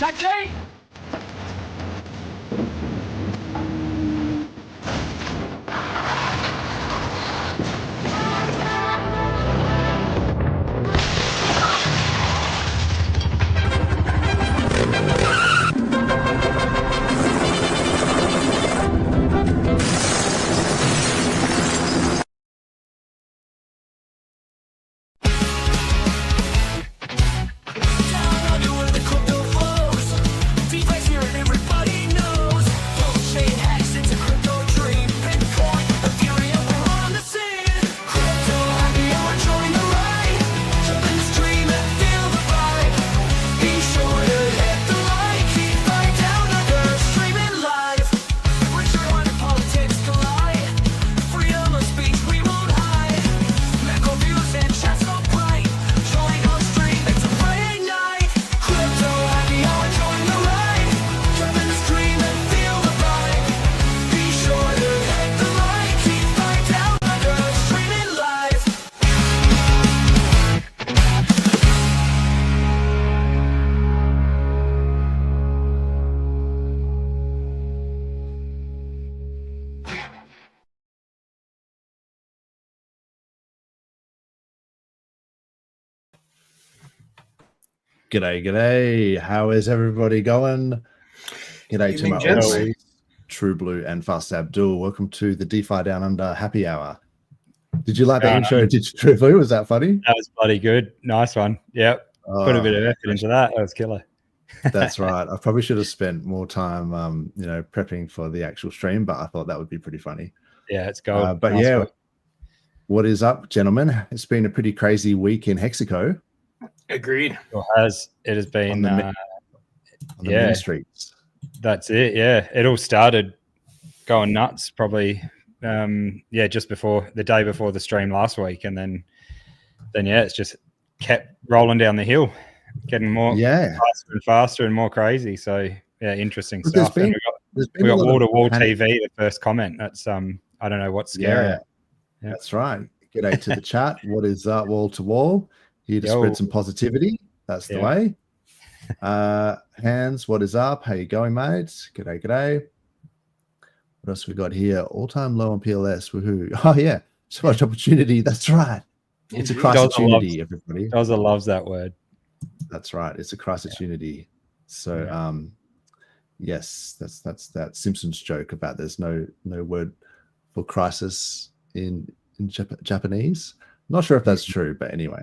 Taxi! G'day. How is everybody going? G'day to my gents. always True Blue and Fast Abdul. Welcome to the DeFi Down Under Happy Hour. Did you like the intro? Did you, True Blue? Was that funny? That was bloody good. Nice one. Yep. Put a bit of effort into that. That was killer. That's right. I probably should have spent more time, prepping for the actual stream, but I thought that would be pretty funny. Yeah, it's go. But nice yeah, work. What is up, gentlemen? It's been a pretty crazy week in HEXican. Agreed. It has been on the main streets. That's it. Yeah, it all started going nuts probably. Just before the day before the stream last week, and then it's just kept rolling down the hill, getting more faster and faster and more crazy. So yeah, interesting stuff. And we got wall to wall TV. The first comment. That's I don't know what's scary. Yeah, that's right. G'day to the chat. What is wall to wall? Here to spread some positivity. That's the way. Hans, what is up? How you going, mates? G'day. What else we got here? All-time low on PLS. Woohoo. Oh, yeah. So much opportunity. That's right. It's a crisis-unity, everybody. Dozza loves that word. That's right. It's a crisis-unity. So, yes, that's that Simpsons joke about there's no word for crisis in Japanese. Not sure if that's true, but anyway.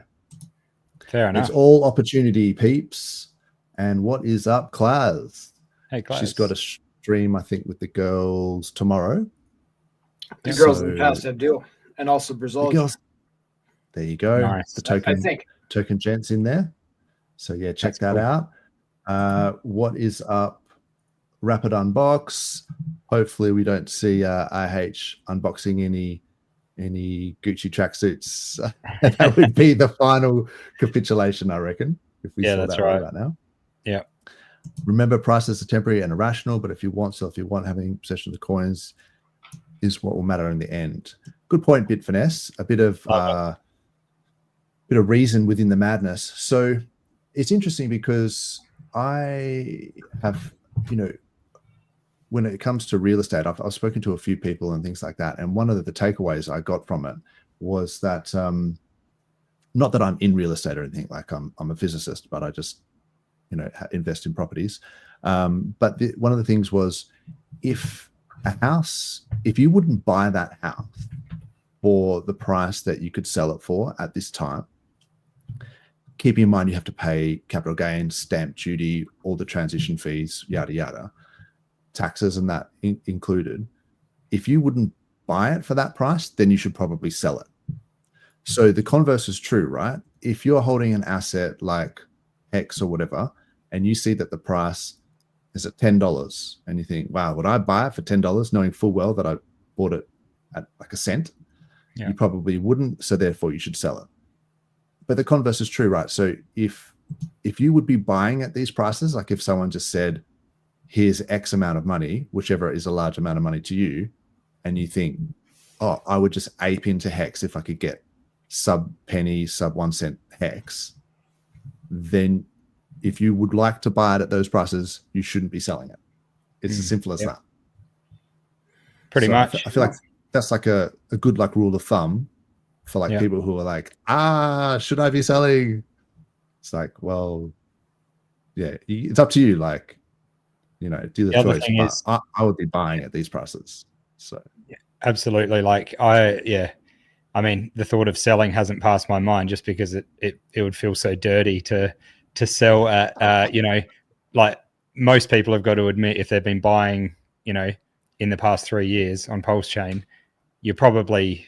Fair enough. It's all opportunity, peeps. And what is up, Claz? Hey, Claz. She's got a stream, I think, with the girls tomorrow. The girls in the past have deal, and also Brazil. There you go. Nice. The token gents in there. So yeah, check that out. What is up? Rapid unbox. Hopefully, we don't see IH unboxing any Gucci tracksuits. That would be the final capitulation, I reckon. If we saw that right now. Yeah. Remember, prices are temporary and irrational, but if you want having possession of the coins is what will matter in the end. Good point, Bit Finesse. A bit of reason within the madness. So it's interesting because I have, when it comes to real estate, I've spoken to a few people and things like that. And one of the takeaways I got from it was that, not that I'm in real estate or anything, like I'm a physicist, but I just, invest in properties. But one of the things was if you wouldn't buy that house for the price that you could sell it for at this time, keep in mind you have to pay capital gains, stamp duty, all the transition fees, yada, yada, taxes and that included. If you wouldn't buy it for that price, then you should probably sell it. So the converse is true, right? If you're holding an asset like Hex or whatever, and you see that the price is at $10 and you think, wow, would I buy it for $10 knowing full well that I bought it at like a cent? Yeah. You probably wouldn't. So therefore you should sell it. But the converse is true, right? So if you would be buying at these prices, like if someone just said, here's X amount of money, whichever is a large amount of money to you, and you think, oh, I would just ape into Hex if I could get sub penny, sub 1 cent Hex, then if you would like to buy it at those prices, you shouldn't be selling it. It's as simple as that. Pretty much. I feel like that's like a good like rule of thumb for like people who are like, should I be selling? It's like, well, yeah, it's up to you. Like, you know, do the choice. But I would be buying at these prices. So absolutely. Like I mean, the thought of selling hasn't passed my mind just because it would feel so dirty to sell at, you know, like most people have got to admit if they've been buying, you know, in the past 3 years on PulseChain, you're probably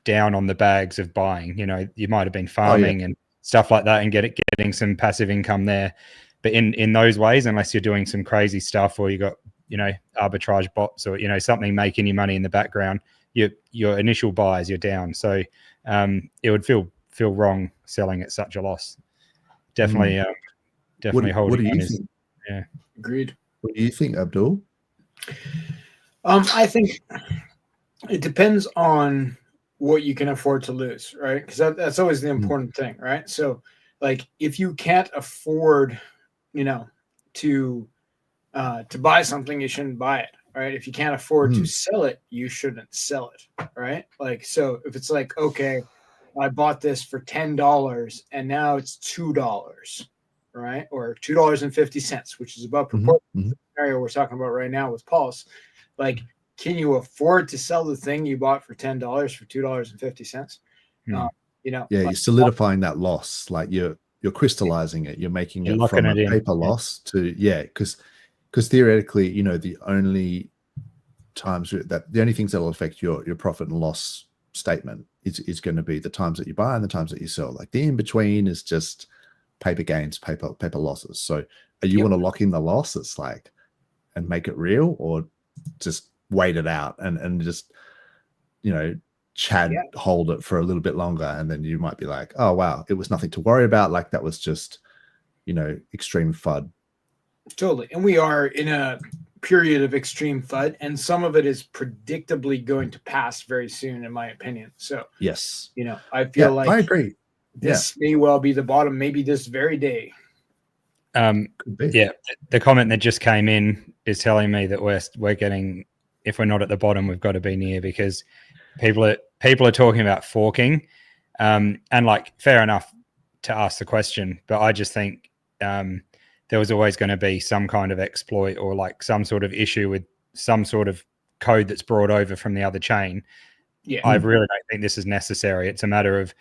down on the bags of buying. You know, you might have been farming and stuff like that and getting some passive income there. But in those ways, unless you're doing some crazy stuff or you got, you know, arbitrage bots or, you know, something making you money in the background, your initial buys, you're down. So it would feel wrong selling at such a loss. Definitely, definitely holding. What do you think? Yeah, agreed. What do you think, Abdul? I think it depends on what you can afford to lose, right? Because that's always the important thing, right? So, like, if you can't afford, you know, to buy something, you shouldn't buy it, right? If you can't afford to sell it, you shouldn't sell it, right? Like, so if it's like, okay, I bought this for $10 and now it's $2, right? Or $2.50, which is about proportional to the scenario we're talking about right now with Pulse. Like, can you afford to sell the thing you bought for $10 for $2.50? You know, yeah, like, you're solidifying that loss. Like you're crystallizing it. You're making it from a paper loss to because theoretically, you know, the only things that will affect your profit and loss statement is going to be the times that you buy and the times that you sell. Like the in between is just paper gains, paper losses. So are you want to lock in the loss? It's like and make it real, or just wait it out and just, you know, hold it for a little bit longer, and then you might be like, oh wow, it was nothing to worry about. Like that was just, you know, extreme FUD. Totally. And we are in a period of extreme FUD, and some of it is predictably going to pass very soon, in my opinion. So yes, you know, I feel like I agree. This may well be the bottom, maybe this very day. Yeah, the comment that just came in is telling me that we're getting, if we're not at the bottom, we've got to be near, because people are talking about forking, and like fair enough to ask the question, but I just think there was always going to be some kind of exploit or like some sort of issue with some sort of code that's brought over from the other chain. Yeah, I really don't think this is necessary. It's a matter of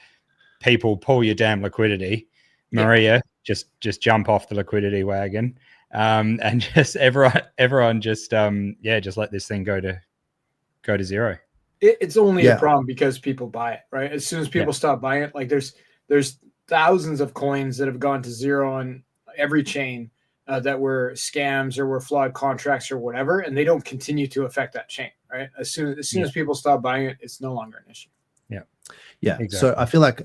people pull your damn liquidity, Maria. Just jump off the liquidity wagon, and just everyone just just let this thing go to zero. It's only a problem because people buy it, right? As soon as people stop buying it, like there's thousands of coins that have gone to zero on every chain that were scams or were flawed contracts or whatever, and they don't continue to affect that chain, right? As soon as people stop buying it, it's no longer an issue. Yeah. Exactly. So I feel like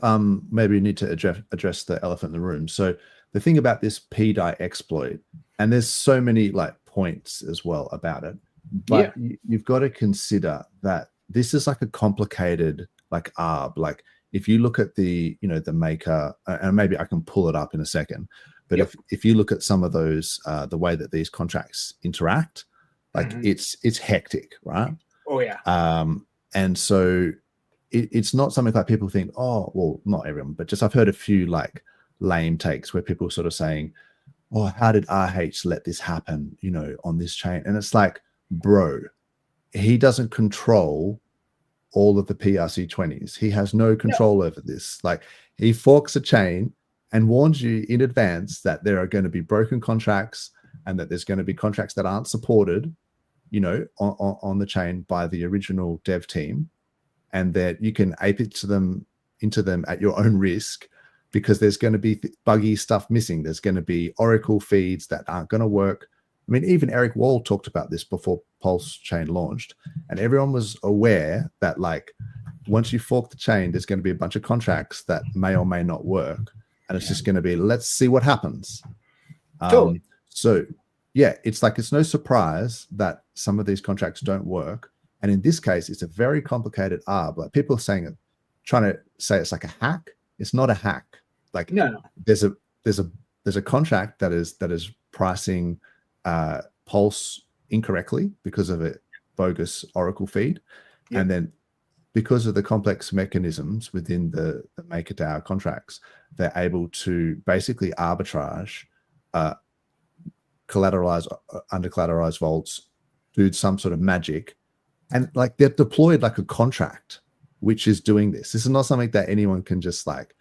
maybe we need to address the elephant in the room. So the thing about this pDAI exploit, and there's so many like points as well about it, but you've got to consider that this is like a complicated like ARB. Like if you look at the, you know, the maker, and maybe I can pull it up in a second, but if you look at some of those, the way that these contracts interact, like it's hectic, right? Oh yeah. And so it's not something like people think, oh, well, not everyone, but just I've heard a few like lame takes where people sort of saying, oh, how did RH let this happen, you know, on this chain? And it's like, bro, he doesn't control all of the PRC20s. He has no control over this. Like he forks a chain and warns you in advance that there are going to be broken contracts and that there's going to be contracts that aren't supported, you know, on the chain by the original dev team, and that you can ape it into them at your own risk, because there's going to be buggy stuff missing. There's going to be Oracle feeds that aren't going to work. I mean, even Eric Wall talked about this before PulseChain launched, and everyone was aware that like once you fork the chain, there's going to be a bunch of contracts that may or may not work, and it's just going to be, let's see what happens. Totally. So yeah, it's like it's no surprise that some of these contracts don't work. And in this case, it's a very complicated ARB. Like people are saying it, trying to say it's like a hack. It's not a hack. Like no. there's a there's a contract that is pricing Pulse incorrectly because of a bogus Oracle feed, Yep. and then because of the complex mechanisms within the MakerDAO contracts, they're able to basically arbitrage under collateralized vaults, do some sort of magic, and like they've deployed like a contract which is doing this. This is not something that anyone can just like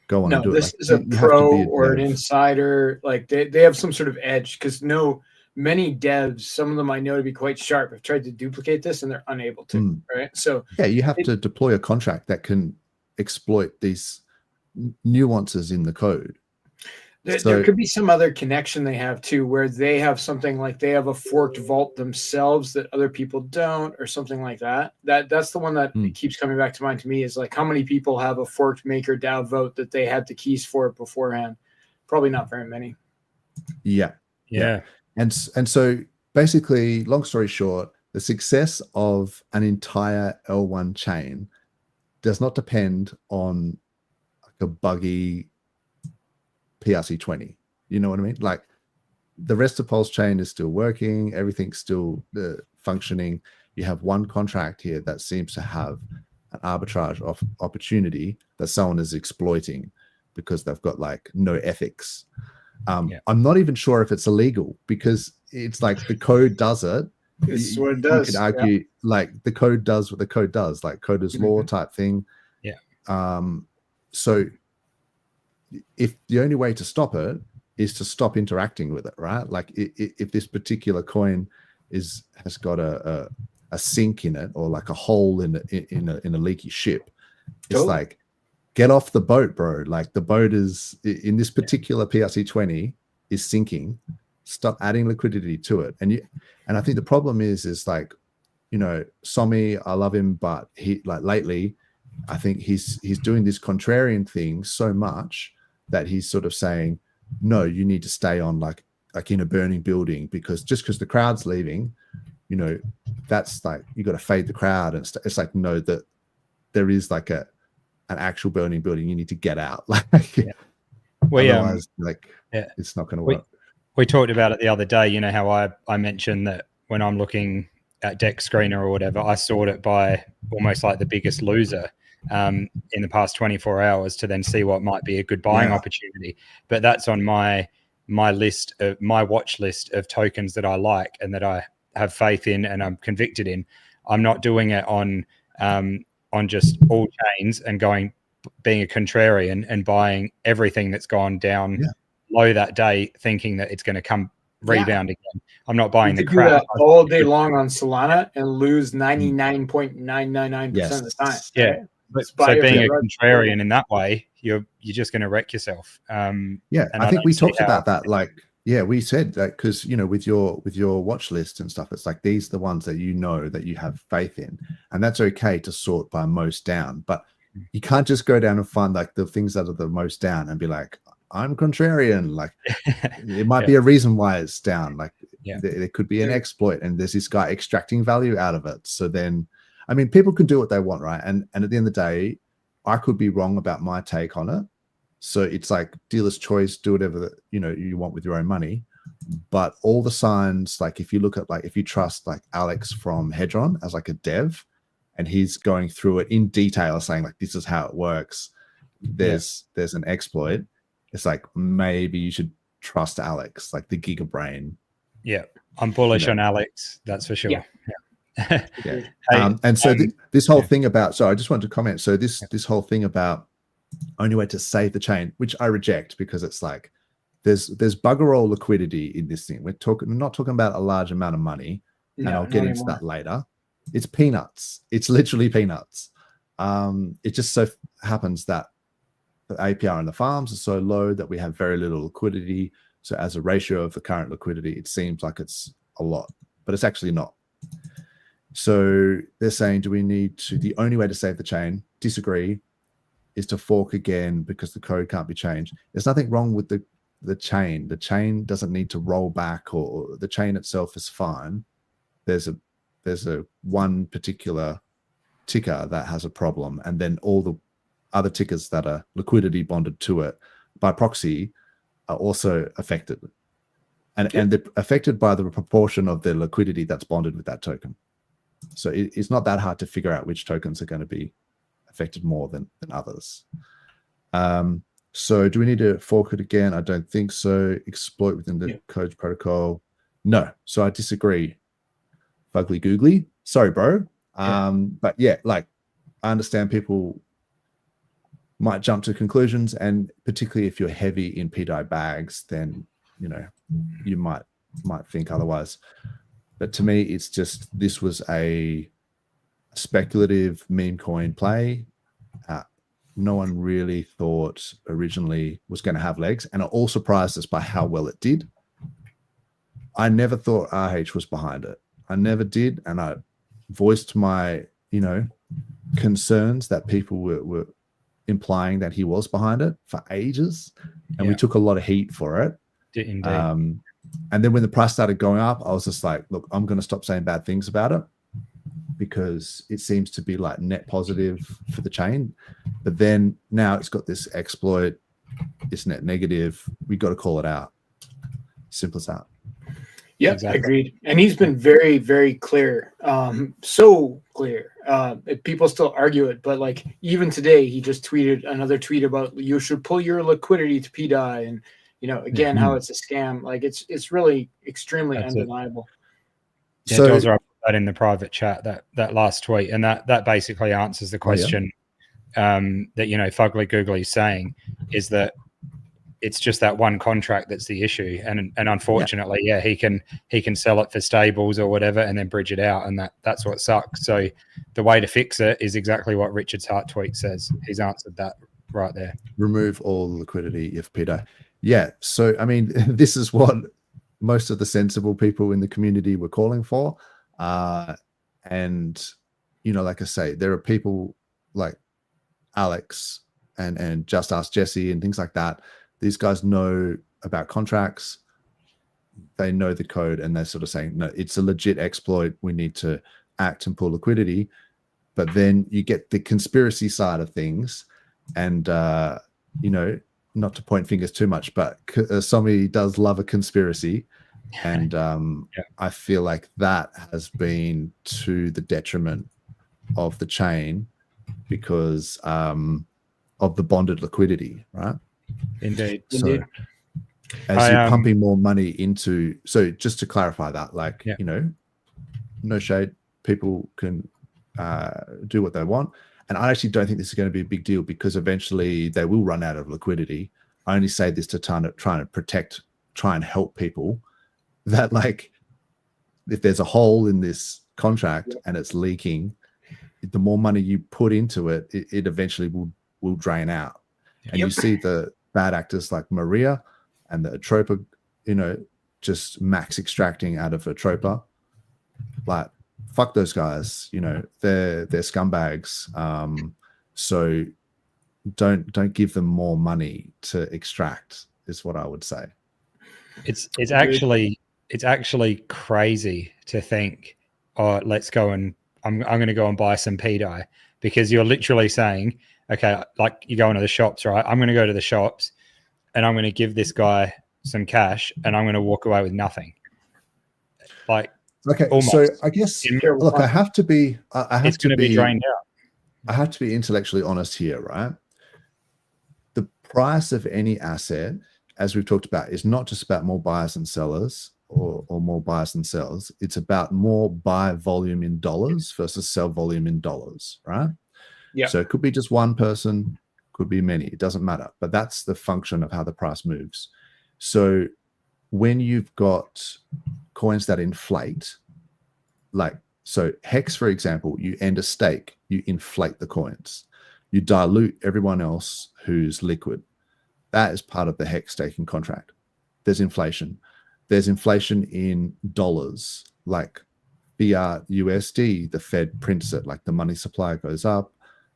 go on and do. This like, is a you have to pro be a or an dev. insider. Like they have some sort of edge, because many devs, some of them I know to be quite sharp, have tried to duplicate this and they're unable to. Right. So yeah, you have to deploy a contract that can exploit these nuances in the code. There could be some other connection they have too, where they have something like they have a forked vault themselves that other people don't, or something like that. That's the one that keeps coming back to mind to me, is like, how many people have a forked MakerDAO vote that they had the keys for beforehand? Probably not very many. Yeah. And so basically, long story short, the success of an entire L1 chain does not depend on like a buggy PRC20. You know what I mean? Like the rest of PulseChain is still working, everything's still functioning. You have one contract here that seems to have an arbitrage of opportunity that someone is exploiting because they've got like no ethics. I'm not even sure if it's illegal, because it's like the code does it. This is what it does. You could argue like the code does what the code does, like code is law type thing. So if the only way to stop it is to stop interacting with it, right? Like if this particular coin has got a sink in it, or like a hole in a leaky ship, it's like, get off the boat, bro. Like the boat is in this particular PRC20 is sinking. Stop adding liquidity to it. And I think the problem is like, you know, Somi, I love him, but he like lately, I think he's doing this contrarian thing so much that he's sort of saying, no, you need to stay on like in a burning building, because just because the crowd's leaving, you know, that's like, you got to fade the crowd. And it's like, no, that there is like an actual burning building. You need to get out. Like, otherwise, it's not going to work. We talked about it the other day. You know how I mentioned that when I'm looking at Deck Screener or whatever, I sort it by almost like the biggest loser in the past 24 hours to then see what might be a good buying opportunity. But that's on my list of my watch list of tokens that I like and that I have faith in and I'm convicted in. I'm not doing it on just all chains and being a contrarian and buying everything that's gone down low that day, thinking that it's going to come rebound again. I'm not buying the crap. Do that all day long on Solana and lose 99.999% of the time. Yeah. Right? So being a contrarian in that way, you're just going to wreck yourself. And I think we talked about that. Like, we said that because, you know, with your watch list and stuff, it's like these are the ones that you know that you have faith in, and that's okay to sort by most down. But you can't just go down and find like the things that are the most down and be like, I'm contrarian. Like it might be a reason why it's down. Like there could be an exploit, and there's this guy extracting value out of it. So then, I mean, people can do what they want, right? And at the end of the day, I could be wrong about my take on it. So it's like dealer's choice, do whatever you want with your own money. But all the signs, like if you look at if you trust like Alex from Hedron as like a dev, and he's going through it in detail, saying like this is how it works. There's an exploit. It's like maybe you should trust Alex, like the Giga Brain. Yeah, I'm bullish on Alex. That's for sure. And so this whole thing about, so I just wanted to comment. So this whole thing about only way to save the chain, which I reject, because it's like there's bugger all liquidity in this thing. We're not talking about a large amount of money, and I'll get into that later. It's peanuts. It's literally peanuts. It just so happens that the APR and the farms are so low that we have very little liquidity. So as a ratio of the current liquidity, it seems like it's a lot, but it's actually not. So they're saying, do we need to, the only way to save the chain, disagree, is to fork again because the code can't be changed. There's nothing wrong with the chain. The chain doesn't need to roll back, or the chain itself is fine. There's a one particular ticker that has a problem, and then all the other tickers that are liquidity bonded to it by proxy are also affected. And they're affected by the proportion of the liquidity that's bonded with that token. So it's not that hard to figure out which tokens are going to be affected more than others. So do we need to fork it again? I don't think so. Exploit within the code protocol. No. So I disagree. Fugly googly. Sorry, bro. But yeah, like I understand people might jump to conclusions, and particularly if you're heavy in pDAI bags, then you might think otherwise. But to me, it's just this was a speculative meme coin play. No one really thought originally was going to have legs, and it all surprised us by how well it did. I never thought RH was behind it. I never did, and I voiced my concerns that people were implying that he was behind it for ages, and we took a lot of heat for it. Indeed. And then when the price started going up, I was just like, look, I'm going to stop saying bad things about it, because it seems to be like net positive for the chain. But then now it's got this exploit, it's net negative. We got to call it out. Simple as that. Yeah, exactly. Agreed. And he's been very, very clear. So clear. People still argue it, but like even today, he just tweeted another tweet about you should pull your liquidity to pDAI, and again, how it's a scam. Like it's really extremely undeniable. Yeah, so Dozza, I put that in the private chat, that last tweet, and that basically answers the question that Fugly Googly is saying, is that it's just that one contract that's the issue, and unfortunately, he can sell it for stables or whatever, and then bridge it out, and that's what sucks. So the way to fix it is exactly what Richard's heart tweet says. He's answered that right there. Remove all liquidity if pDAI. Yeah. So I mean, this is what most of the sensible people in the community were calling for. And like I say, there are people like Alex and Just Ask Jesse and things like that. These guys know about contracts, they know the code, and they're sort of saying, no, it's a legit exploit, we need to act and pull liquidity. But then you get the conspiracy side of things, and not to point fingers too much, but somebody does love a conspiracy. And I feel like that has been to the detriment of the chain because of the bonded liquidity, right? Indeed. So as you're pumping more money into, so just to clarify that, like, no shade, people can do what they want. And I actually don't think this is going to be a big deal, because eventually they will run out of liquidity. I only say this to try and help people that, like, if there's a hole in this contract and it's leaking, the more money you put into it, it eventually will drain out. And you see the bad actors like Maria and the Atropa, just max extracting out of Atropa. Like, fuck those guys, they're scumbags. So don't give them more money to extract, is what I would say. It's actually crazy to think, oh, let's go and I'm going to go and buy some pDAI, because you're literally saying, okay, like you're going to the shops, right? I'm going to go to the shops and I'm going to give this guy some cash and I'm going to walk away with nothing. Like, okay, almost. So I guess, look, I have to be drained out. I have to be intellectually honest here, right? The price of any asset, as we've talked about, is not just about more buyers and sellers or more buyers and sellers. It's about more buy volume in dollars versus sell volume in dollars, right? Yeah. So it could be just one person, could be many. It doesn't matter. But that's the function of how the price moves. So when you've got coins that inflate, like, so Hex, for example, you end a stake, you inflate the coins. You dilute everyone else who's liquid. That is part of the Hex staking contract. There's inflation. There's inflation in dollars, like fiat USD. The Fed prints it, like the money supply goes up.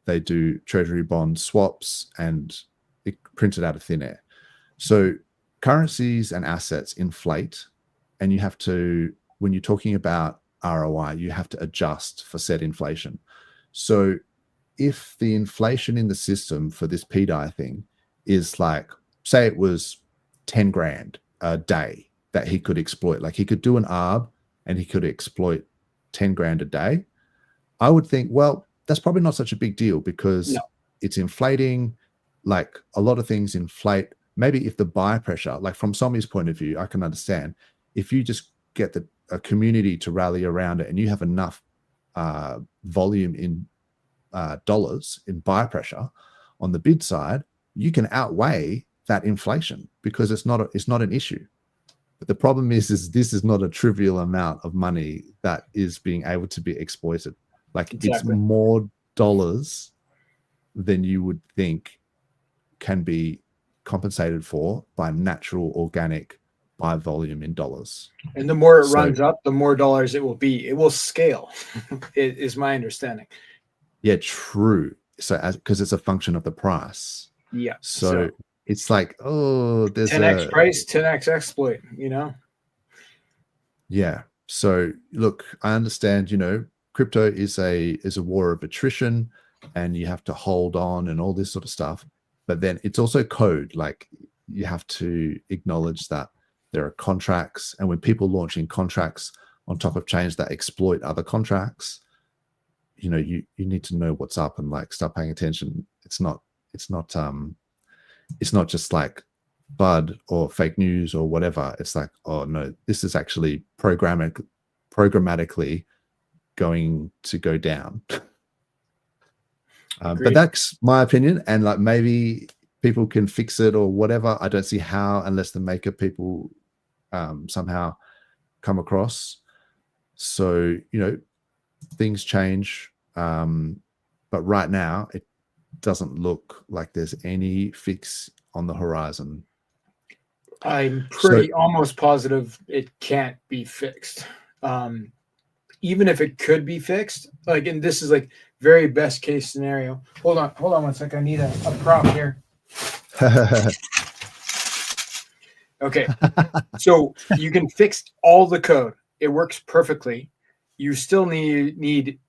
They do treasury bond swaps and it prints it out of thin air. So currencies and assets inflate, and you have to, when you're talking about ROI, you have to adjust for said inflation. So if the inflation in the system for this pDAI thing is like, say it was 10 grand a day that he could exploit. Like he could do an arb and he could exploit 10 grand a day. I would think, well, that's probably not such a big deal because it's inflating. Like a lot of things inflate. Maybe if the buy pressure, like from Somi's point of view, I can understand if you just get a community to rally around it and you have enough volume in dollars in buy pressure on the bid side, you can outweigh that inflation because it's not an issue. But the problem is this is not a trivial amount of money that is being able to be exploited. Like it's more dollars than you would think can be compensated for by natural organic buy volume in dollars. And the more it runs up, the more dollars it will be. It will scale, is my understanding. Yeah, true. So because it's a function of the price. Yeah. So it's like, oh, there's 10x price, 10x exploit, you know? Yeah. So look, I understand, crypto is a war of attrition and you have to hold on and all this sort of stuff. But then it's also code. Like you have to acknowledge that there are contracts, and when people launching contracts on top of chains that exploit other contracts, you need to know what's up and like start paying attention. It's not just like bud or fake news or whatever. It's like, oh no, this is actually programmatically going to go down. But that's my opinion, and like maybe people can fix it or whatever. I don't see how, unless the maker people somehow come across. So things change, but right now it doesn't look like there's any fix on the horizon. I'm pretty almost positive it can't be fixed. Even if it could be fixed, like, and this is like very best case scenario. Hold on 1 sec. I need a prop here. Okay. So you can fix all the code. It works perfectly. You still need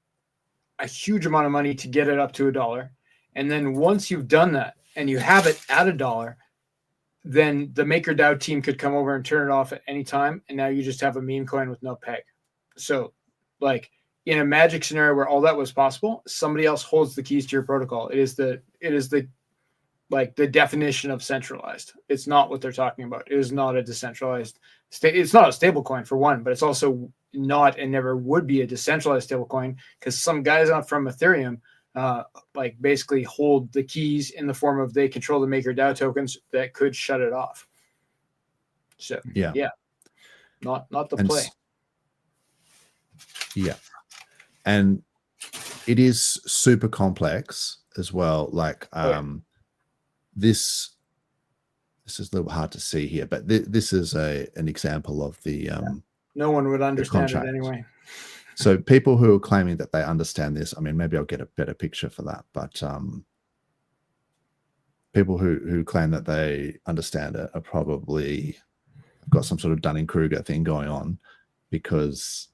a huge amount of money to get it up to $1. And then once you've done that and you have it at $1, then the MakerDAO team could come over and turn it off at any time. And now you just have a meme coin with no peg. So like in a magic scenario where all that was possible, somebody else holds the keys to your protocol. It is the like the definition of centralized. It's not what they're talking about. It is not a decentralized it's not a stable coin for one, but it's also not and never would be a decentralized stable coin because some guys from Ethereum like basically hold the keys in the form of they control the MakerDAO tokens that could shut it off. So yeah, not the play. Yeah, and it is super complex as well. Like this is a little hard to see here, but this is an example of the no one would understand it anyway. So people who are claiming that they understand this, I mean, maybe I'll get a better picture for that, but people who claim that they understand it are probably got some sort of Dunning-Kruger thing going on, because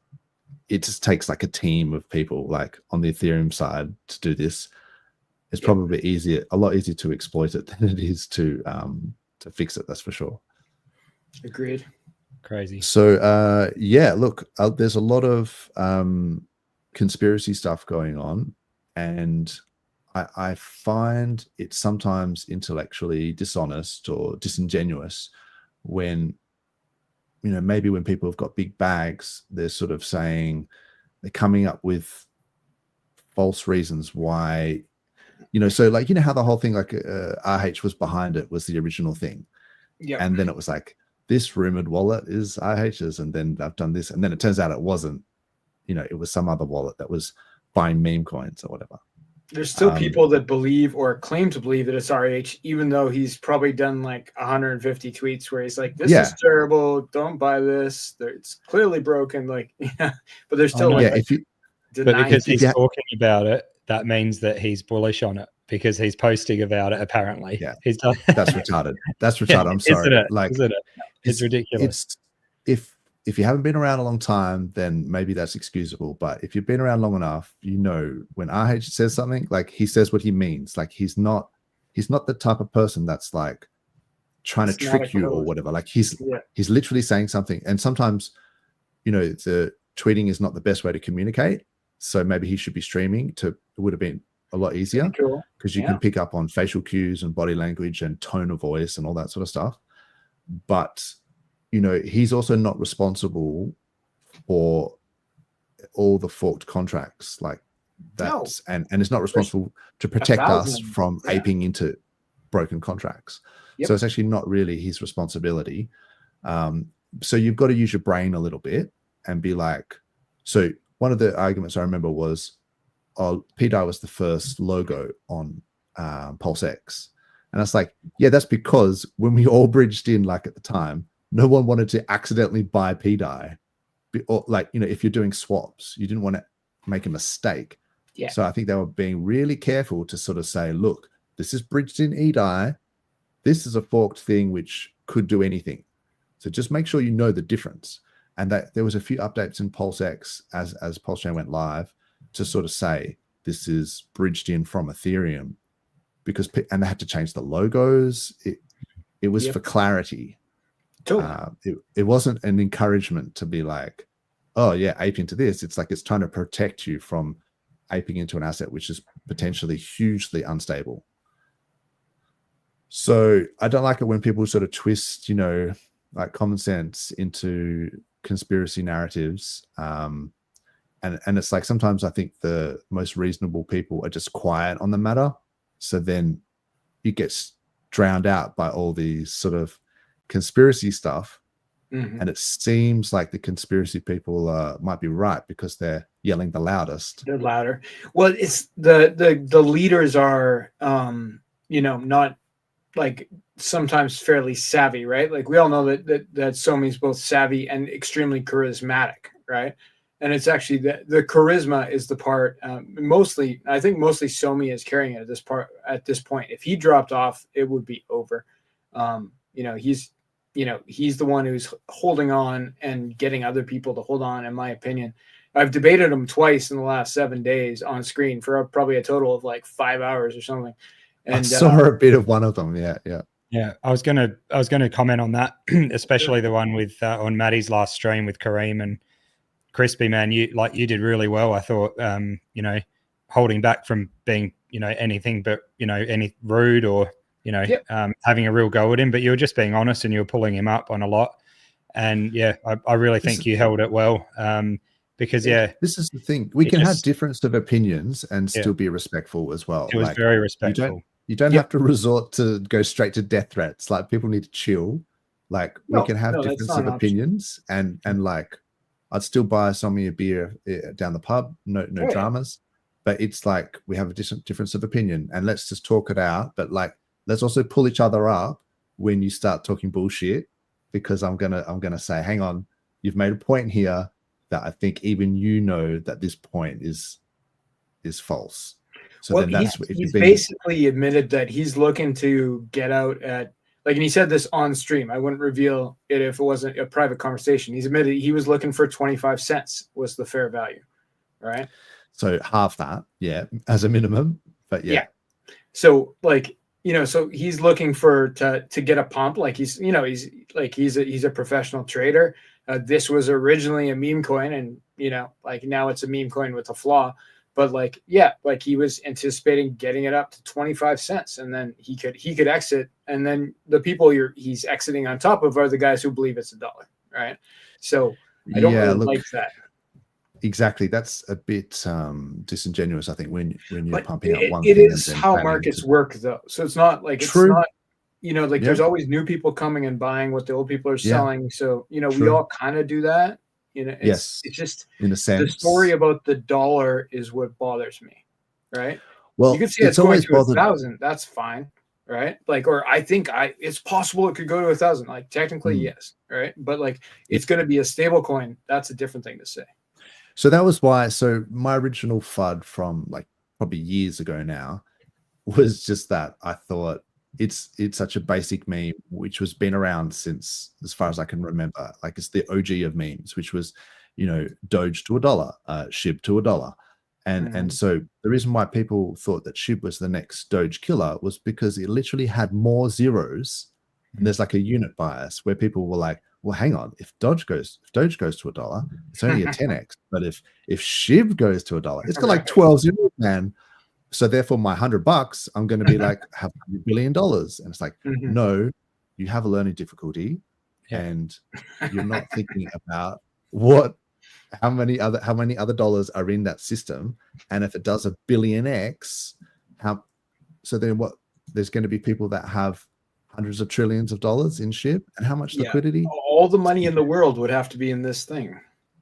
it just takes like a team of people like on the Ethereum side to do this. It's probably a lot easier to exploit it than it is to fix it. That's for sure. Agreed. Crazy. So look, there's a lot of conspiracy stuff going on, and I find it sometimes intellectually dishonest or disingenuous when maybe when people have got big bags, they're sort of saying, they're coming up with false reasons why, so like, how the whole thing, like RH was behind it, was the original thing. Yeah. And then it was like, this rumored wallet is RH's, and then I've done this. And then it turns out it wasn't, it was some other wallet that was buying meme coins or whatever. There's still people that believe or claim to believe that it's RH, even though he's probably done like 150 tweets where he's like, this is terrible. Don't buy this. It's clearly broken. Like, but there's still but because he's talking about it, that means that he's bullish on it because he's posting about it. Apparently, he's done. That's retarded. That's retarded. I'm sorry. Isn't it? Like, isn't it? It's ridiculous. If you haven't been around a long time, then maybe that's excusable. But if you've been around long enough, when RH says something, like he says what he means. Like he's not the type of person that's like trying It's to not a trick you or code. whatever. Like he's Yeah. literally saying something, and sometimes, you know, the tweeting is not the best way to communicate. So maybe he should be streaming. It would have been a lot easier because you can pick up on facial cues and body language and tone of voice and all that sort of stuff. But, you know, he's also not responsible for all the forked contracts like that. And it's not responsible to protect us from aping into broken contracts. So it's actually not really his responsibility. So you've got to use your brain a little bit and be like, so one of the arguments I remember was, pDAI was the first logo on PulseX. And I was like, yeah, that's because when we all bridged in, like at the time, no one wanted to accidentally buy pDAI. Or like, you know, if you're doing swaps, you didn't want to make a mistake. Yeah. So I think they were being really careful to sort of say, look, this is bridged in eDAI. This is a forked thing which could do anything. So just make sure you know the difference. And that there was a few updates in PulseX as PulseChain went live to sort of say this is bridged in from Ethereum, because and they had to change the logos. It was for clarity. Totally. It wasn't an encouragement to be like, oh yeah, ape into this. It's like it's trying to protect you from aping into an asset which is potentially hugely unstable. So I don't like it when people sort of twist, you know, like common sense into conspiracy narratives. And it's like sometimes I think the most reasonable people are just quiet on the matter. So then it gets drowned out by all these sort of conspiracy stuff. And it seems like the conspiracy people might be right because they're yelling the loudest. They're louder. Well, it's the leaders are, you know, not like sometimes fairly savvy, right? Like we all know that Somi's both savvy and extremely charismatic, right? And it's actually the charisma is the part. Mostly, I think mostly Somi is carrying it at this point. If he dropped off, it would be over. You know, he's the one who's holding on and getting other people to hold on, in my opinion. I've debated him twice in the last 7 days on screen for probably a total of like 5 hours or something. And I saw a bit of one of them. Yeah. I was gonna comment on that, especially the one with on Maddie's last stream with Kareem and Crispy. Man, you did really well. I thought, you know, holding back from being, you know, anything but, you know, any rude or, you know, having a real go at him, but you were just being honest and you were pulling him up on a lot. And yeah, I really think you held it well. Because this is the thing. We can have difference of opinions and still be respectful as well. It was like, very respectful. You don't have to resort to go straight to death threats. Like people need to chill. Like we can have difference of opinions and like I'd still buy Somi a beer down the pub. No dramas. But it's like we have a difference of opinion and let's just talk it out. But like let's also pull each other up when you start talking bullshit, because I'm gonna say, hang on, you've made a point here that I think even you know that this point is false. So then he's basically admitted that he's looking to get out at, like, and he said this on stream. I wouldn't reveal it if it wasn't a private conversation. He's admitted he was looking for 25 cents was the fair value, right? So half that, as a minimum, but yeah. So like, you know, so he's looking for to get a pump. Like he's a professional trader. This was originally a meme coin, and you know, like now it's a meme coin with a flaw. But like, like he was anticipating getting it up to 25 cents, and then he could exit, and then the people he's exiting on top of are the guys who believe it's $1, right? So I don't really like that. Exactly, that's a bit disingenuous, I think, when you're pumping up one thing. It is and how markets work, though. So it's not like it's not, you know, like there's always new people coming and buying what the old people are selling. So you know, we all kind of do that. You know, it's just in a sense. The story about the dollar is what bothers me, right? Well, you can see it's going to 1,000. That's fine, right? Like, or I think it's possible it could go to 1,000. Like technically, yes, right? But like, it's going to be a stable coin. That's a different thing to say. So that was why. So my original FUD from like probably years ago now was just that I thought it's such a basic meme, which was been around since as far as I can remember. Like it's the OG of memes, which was, you know, Doge to $1, SHIB to $1. And so the reason why people thought that SHIB was the next Doge killer was because it literally had more zeros And there's like a unit bias where people were like, well, hang on, if Doge goes to $1, it's only a 10x. But if SHIB goes to $1, it's got like 12 zeros, man. So therefore my $100, I'm going to be like, have $100 billion. And it's like, no, you have a learning difficulty and you're not thinking about how many other dollars are in that system. And if it does a billion X, so then what, there's going to be people that have hundreds of trillions of dollars in SHIB, and how much liquidity? All the money in the world would have to be in this thing.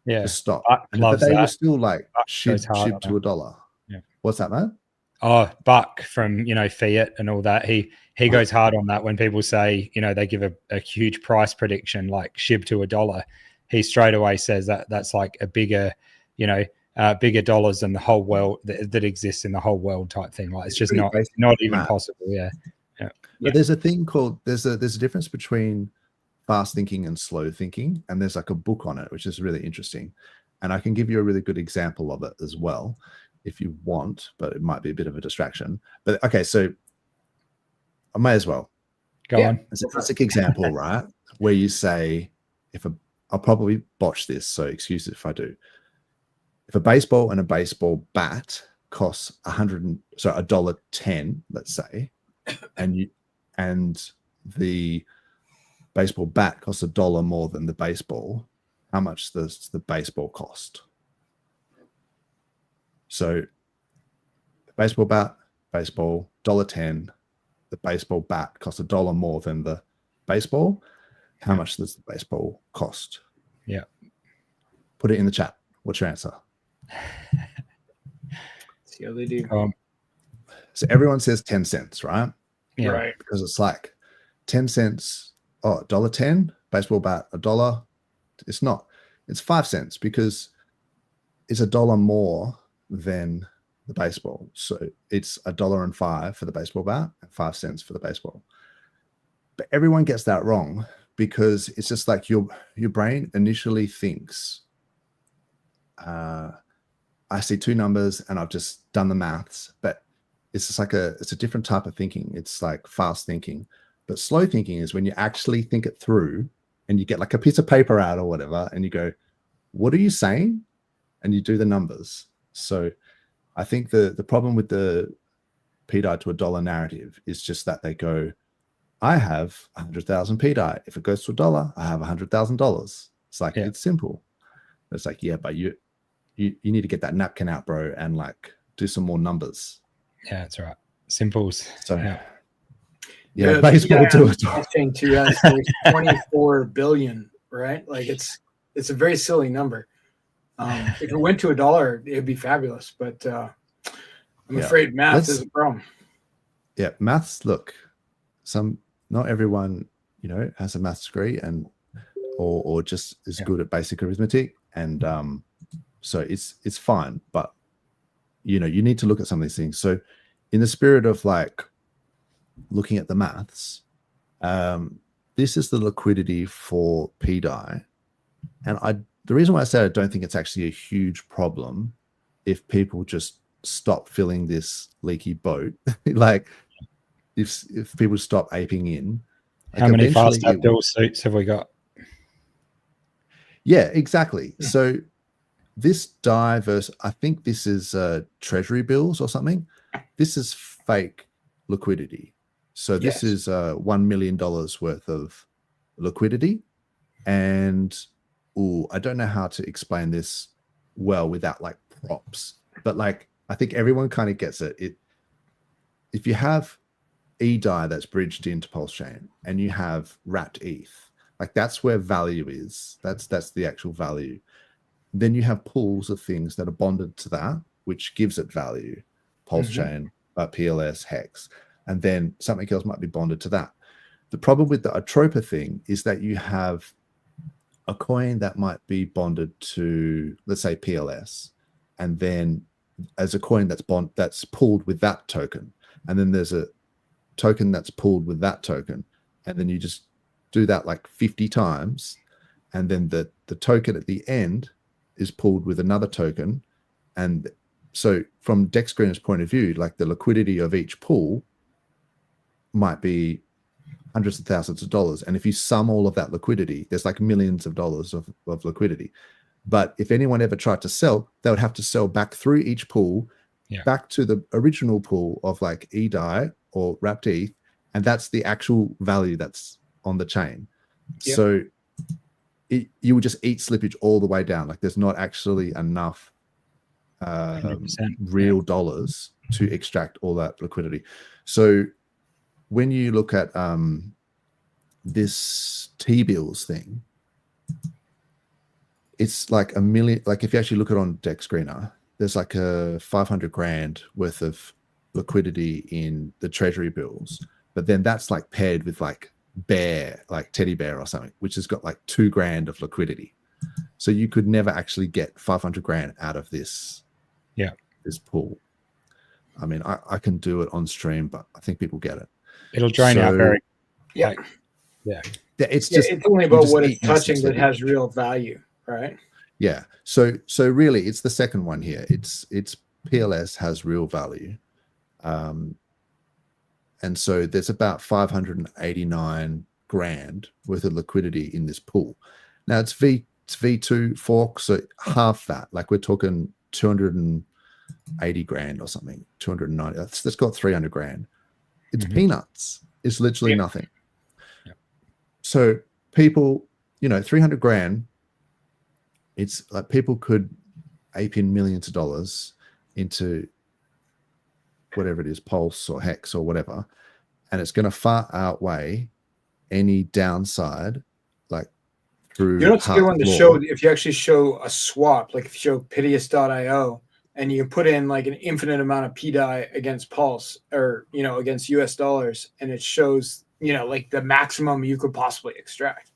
Yeah. Just stop. But they were still like SHIB to $1. Yeah. What's that, man? Oh, Buck from, Fiat and all that. He goes hard on that when people say, they give a huge price prediction like SHIB to $1. He straight away says that's like a bigger, bigger dollars than the whole world that exists in the whole world type thing. Like it's just not even possible. Yeah. But there's a thing called there's a difference between fast thinking and slow thinking, and there's like a book on it which is really interesting, and I can give you a really good example of it as well if you want, but it might be a bit of a distraction. But okay, so I may as well go on. It's a classic example, right? Where you say, I'll probably botch this, so excuse it if I do. If a baseball and a baseball bat costs $1.10, let's say, and the baseball bat costs $1 more than the baseball, how much does the baseball cost? So baseball bat, baseball, $1.10, the baseball bat costs $1 more than the baseball. How much does the baseball cost? Yeah. Put it in the chat. What's your answer? See how they do. So everyone says 10 cents, right? Yeah. Right. Because it's like 10 cents, $1.10, baseball bat, $1. It's not. It's 5 cents because it's $1 more than the baseball. So it's $1.05 for the baseball bat and 5 cents for the baseball. But everyone gets that wrong because it's just like your brain initially thinks, I see two numbers and I've just done the maths, but it's just like it's a different type of thinking. It's like fast thinking, but slow thinking is when you actually think it through and you get like a piece of paper out or whatever, and you go, what are you saying? And you do the numbers. So I think the problem with the pDAI to $1 narrative is just that they go, I have 100,000 pDAI. If it goes to $1, I have $100,000. It's like, it's simple. It's like, yeah, but you need to get that napkin out, bro, and like do some more numbers. Yeah, that's right. Simples. So baseball to $1 too has 24 billion, right? Like it's a very silly number. If it went to $1, it'd be fabulous, but I'm afraid math is a problem. Yeah, maths. Look, not everyone has a maths degree and or just is good at basic arithmetic, and so it's fine, but you need to look at some of these things. So in the spirit of like looking at the maths, this is the liquidity for pDAI, and the reason why I say I don't think it's actually a huge problem if people just stop filling this leaky boat. Like if people stop aping in. Like how many fast Abdul suits have we got? Yeah, exactly. So this DAI versus, I think this is treasury bills or something. This is fake liquidity. So this is $1 million worth of liquidity. And I don't know how to explain this well without like props, but like I think everyone kind of gets it. If you have eDAI that's bridged into PulseChain and you have wrapped ETH, like that's where value is. That's the actual value. Then you have pools of things that are bonded to that, which gives it value. PulseChain, PLS, Hex, and then something else might be bonded to that. The problem with the Atropa thing is that you have a coin that might be bonded to, let's say, PLS, and then as a coin that's pooled with that token, and then there's a token that's pooled with that token, and then you just do that like 50 times, and then the token at the end is pooled with another token. And so from DexGreen's point of view, like the liquidity of each pool might be hundreds of thousands of dollars. And if you sum all of that liquidity, there's like millions of dollars of liquidity. But if anyone ever tried to sell, they would have to sell back through each pool, back to the original pool of like pDAI or wrapped ETH, and that's the actual value that's on the chain. Yep. So you would just eat slippage all the way down. Like there's not actually enough real dollars to extract all that liquidity. So when you look at this T-bills thing, it's like $1 million. Like if you actually look at it on Dex Screener, there's like a 500 grand worth of liquidity in the treasury bills, but then that's like paired with like teddy bear or something, which has got like 2 grand of liquidity. So you could never actually get 500 grand out of this pool. I mean, I can do it on stream, but I think people get it. It'll drain out very it's just it's only about what it's touching that has real value, right? Yeah. So really it's the second one here. It's PLS has real value. And so there's about 589 grand worth of liquidity in this pool. Now it's V2 fork, so half that. Like we're talking 280 grand or something, 290. That's got 300 grand. It's peanuts. It's literally nothing. Yep. So people, 300 grand, it's like people could ape in millions of dollars into whatever it is, Pulse or Hex or whatever, and it's going to far outweigh any downside, like through. You don't see on the show if you actually show a swap, like if you show Piteous.io, and you put in like an infinite amount of pDAI against Pulse or against US dollars, and it shows like the maximum you could possibly extract.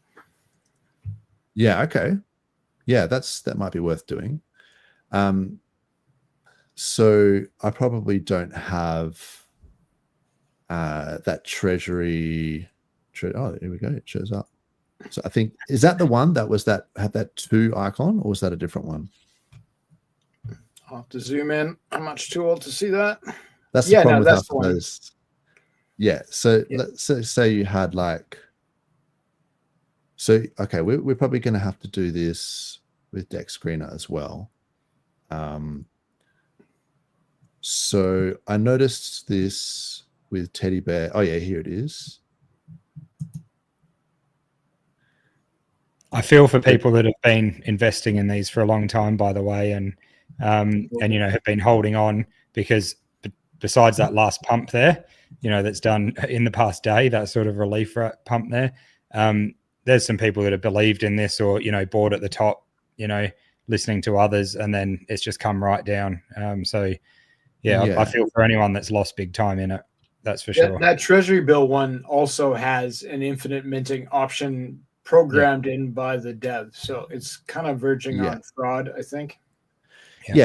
Yeah. Okay. Yeah, that might be worth doing. So I probably don't have that treasury. Oh, here we go. It shows up. So I think, is that the one that had that 2 icon, or was that a different one? I'll have to zoom in. I'm much too old to see that. That's the problem with half of those. Yeah. So let's say you had like. So okay, we're probably going to have to do this with Dex Screener as well. So I noticed this with Teddy Bear. Oh yeah, here it is. I feel for people that have been investing in these for a long time, by the way, and have been holding on, because besides that last pump there, that's done in the past day, that sort of relief pump there. There's some people that have believed in this, or bought at the top, listening to others, and then it's just come right down. I feel for anyone that's lost big time in it. That's for sure. That treasury bill one also has an infinite minting option programmed in by the dev, so it's kind of verging on fraud, I think.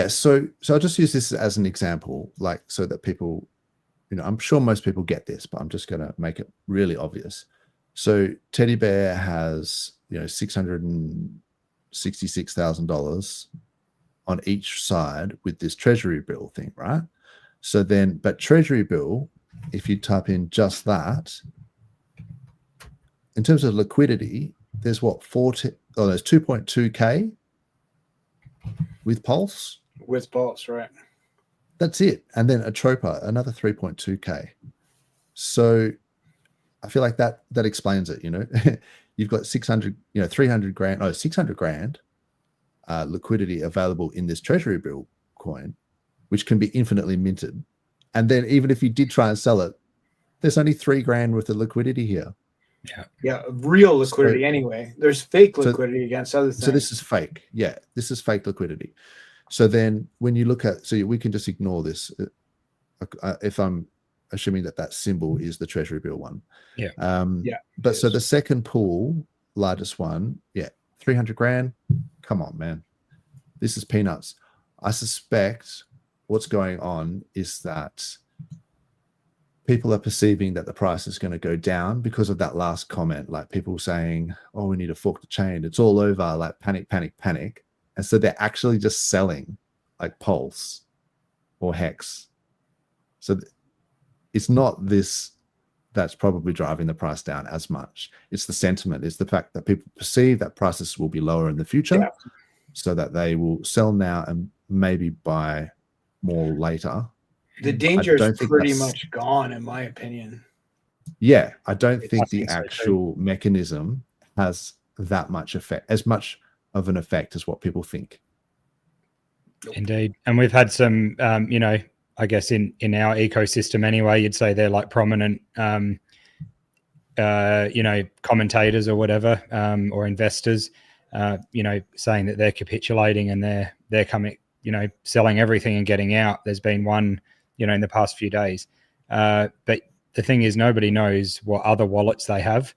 So I'll just use this as an example, like, so that people, I'm sure most people get this, but I'm just going to make it really obvious. So Teddy Bear has $666,000 on each side with this treasury bill thing, right? So then, but treasury bill, if you type in just that, in terms of liquidity, there's what, there's 2.2K with Pulse. With Pulse, right? That's it. And then Atropa, another 3.2K. So I feel like that explains it. You've got 300 grand, 600 grand liquidity available in this treasury bill coin, which can be infinitely minted. And then even if you did try and sell it, there's only 3 grand worth of liquidity here. Yeah, real liquidity anyway. There's fake liquidity against other things. So this is fake. Yeah, this is fake liquidity. So then when you look at, so we can just ignore this if I'm assuming that symbol is the treasury bill one. But so the second pool, largest one, 300 grand. Come on, man. This is peanuts. I suspect what's going on is that people are perceiving that the price is going to go down because of that last comment, like people saying, oh, we need to fork the chain. It's all over, like panic, panic, panic. And so they're actually just selling like Pulse or Hex. So it's not this that's probably driving the price down as much. It's the sentiment. It's the fact that people perceive that prices will be lower in the future, Yeah. so that they will sell now and maybe buy more later. The danger is don't think pretty that's- much gone, in my opinion. Yeah, I don't I think the think so too. actual mechanism has that much effect, as much of an effect as what people think. Indeed. And we've had some, you know, I guess in our ecosystem anyway, you'd say they're like prominent, you know, commentators or whatever, or investors, you know, saying that they're capitulating and they're coming, you know, selling everything and getting out. There's been one, you know, in the past few days. But the thing is, nobody knows what other wallets they have.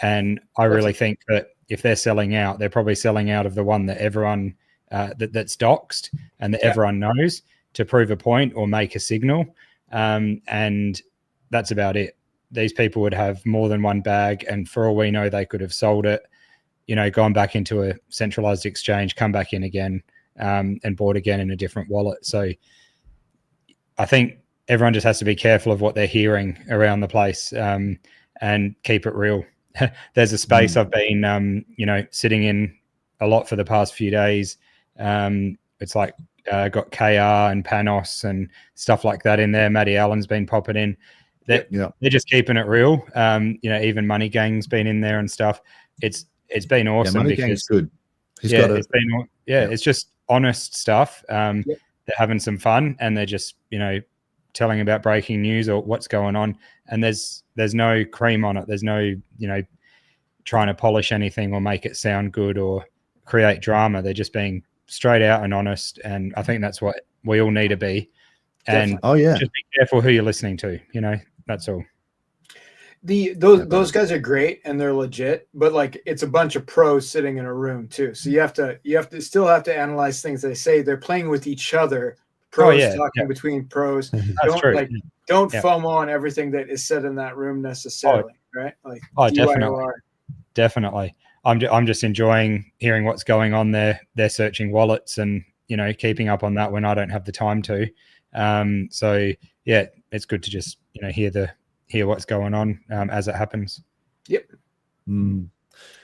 And I really think that if they're selling out, they're probably selling out of the one that everyone, that's doxed and that everyone knows, to prove a point or make a signal. And that's about it. These people would have more than one bag, and for all we know, they could have sold it, you know, gone back into a centralized exchange, come back in again, and bought again in a different wallet. So I think everyone just has to be careful of what they're hearing around the place, and keep it real. There's a space I've been, you know, sitting in a lot for the past few days. It's like got KR and Panos and stuff like that in there. Matty Allen's been popping in. They're just keeping it real. You know, even Money Gang's been in there and stuff. It's been awesome. Money because Gang's good. It's just honest stuff. They're having some fun, and they're just, you know, telling about breaking news or what's going on. And there's no cream on it. There's no, you know, trying to polish anything or make it sound good or create drama. They're just being straight out and honest. And I think that's what we all need to be. And just be careful who you're listening to, you know, that's all. Those guys are great and they're legit, but like it's a bunch of pros sitting in a room too. So you have to still have to analyze things they say. They're playing with each other. Pros talking between pros. Don't FOMO on everything that is said in that room necessarily, right? Like definitely. I'm just enjoying hearing what's going on there. They're searching wallets and, you know, keeping up on that when I don't have the time to. So yeah, it's good to just, you know, hear what's going on as it happens. Yep. And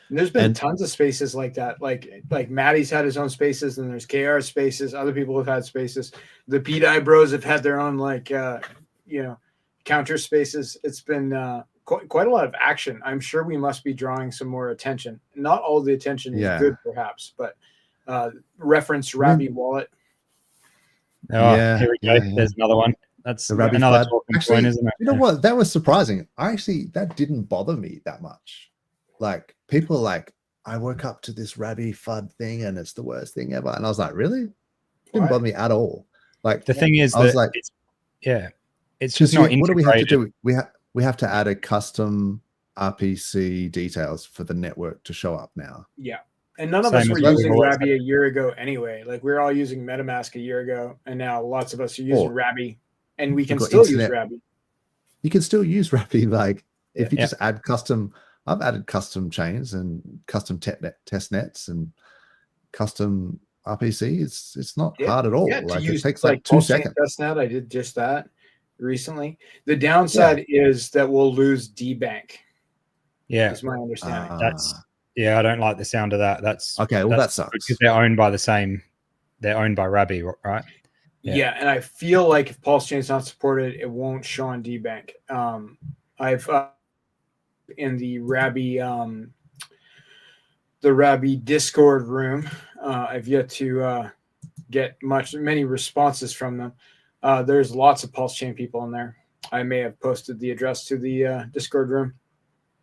there's been tons of spaces like that. Like Matty's had his own spaces, and there's KR spaces. Other people have had spaces. The pDAI bros have had their own you know, counter spaces. It's been quite a lot of action. I'm sure we must be drawing some more attention. Not all the attention is good, perhaps, but reference Rabby wallet. Here we go. There's another one. That's another talking point, isn't it? You know what? That was surprising. That didn't bother me that much. Like, people are like, I woke up to this Rabby FUD thing and it's the worst thing ever. And I was like, really? It didn't bother me at all. Like, the thing is, it's just not integrated. What do we have to do? We have to add a custom RPC details for the network to show up now. Yeah. And none of us were using Rabby a year ago anyway. Like, we were all using MetaMask a year ago, and now lots of us are using Rabby, and we can still use Rabby. You can still use Rabby. Like, if you just add custom, I've added custom chains and custom test nets and custom RPC. It's not hard at all. Yeah, like, use, it takes like 2 seconds. Testnet, I did just that recently. The downside is that we'll lose DBank. Yeah, that's my understanding. I don't like the sound of that. That's okay. Well, that sucks because they're owned by they're owned by Rabby, right? Yeah, and I feel like if PulseChain's not supported, it won't show on DBank. I've in the Rabby Discord room. I've yet to get many responses from them. There's lots of PulseChain people in there. I may have posted the address to the Discord room.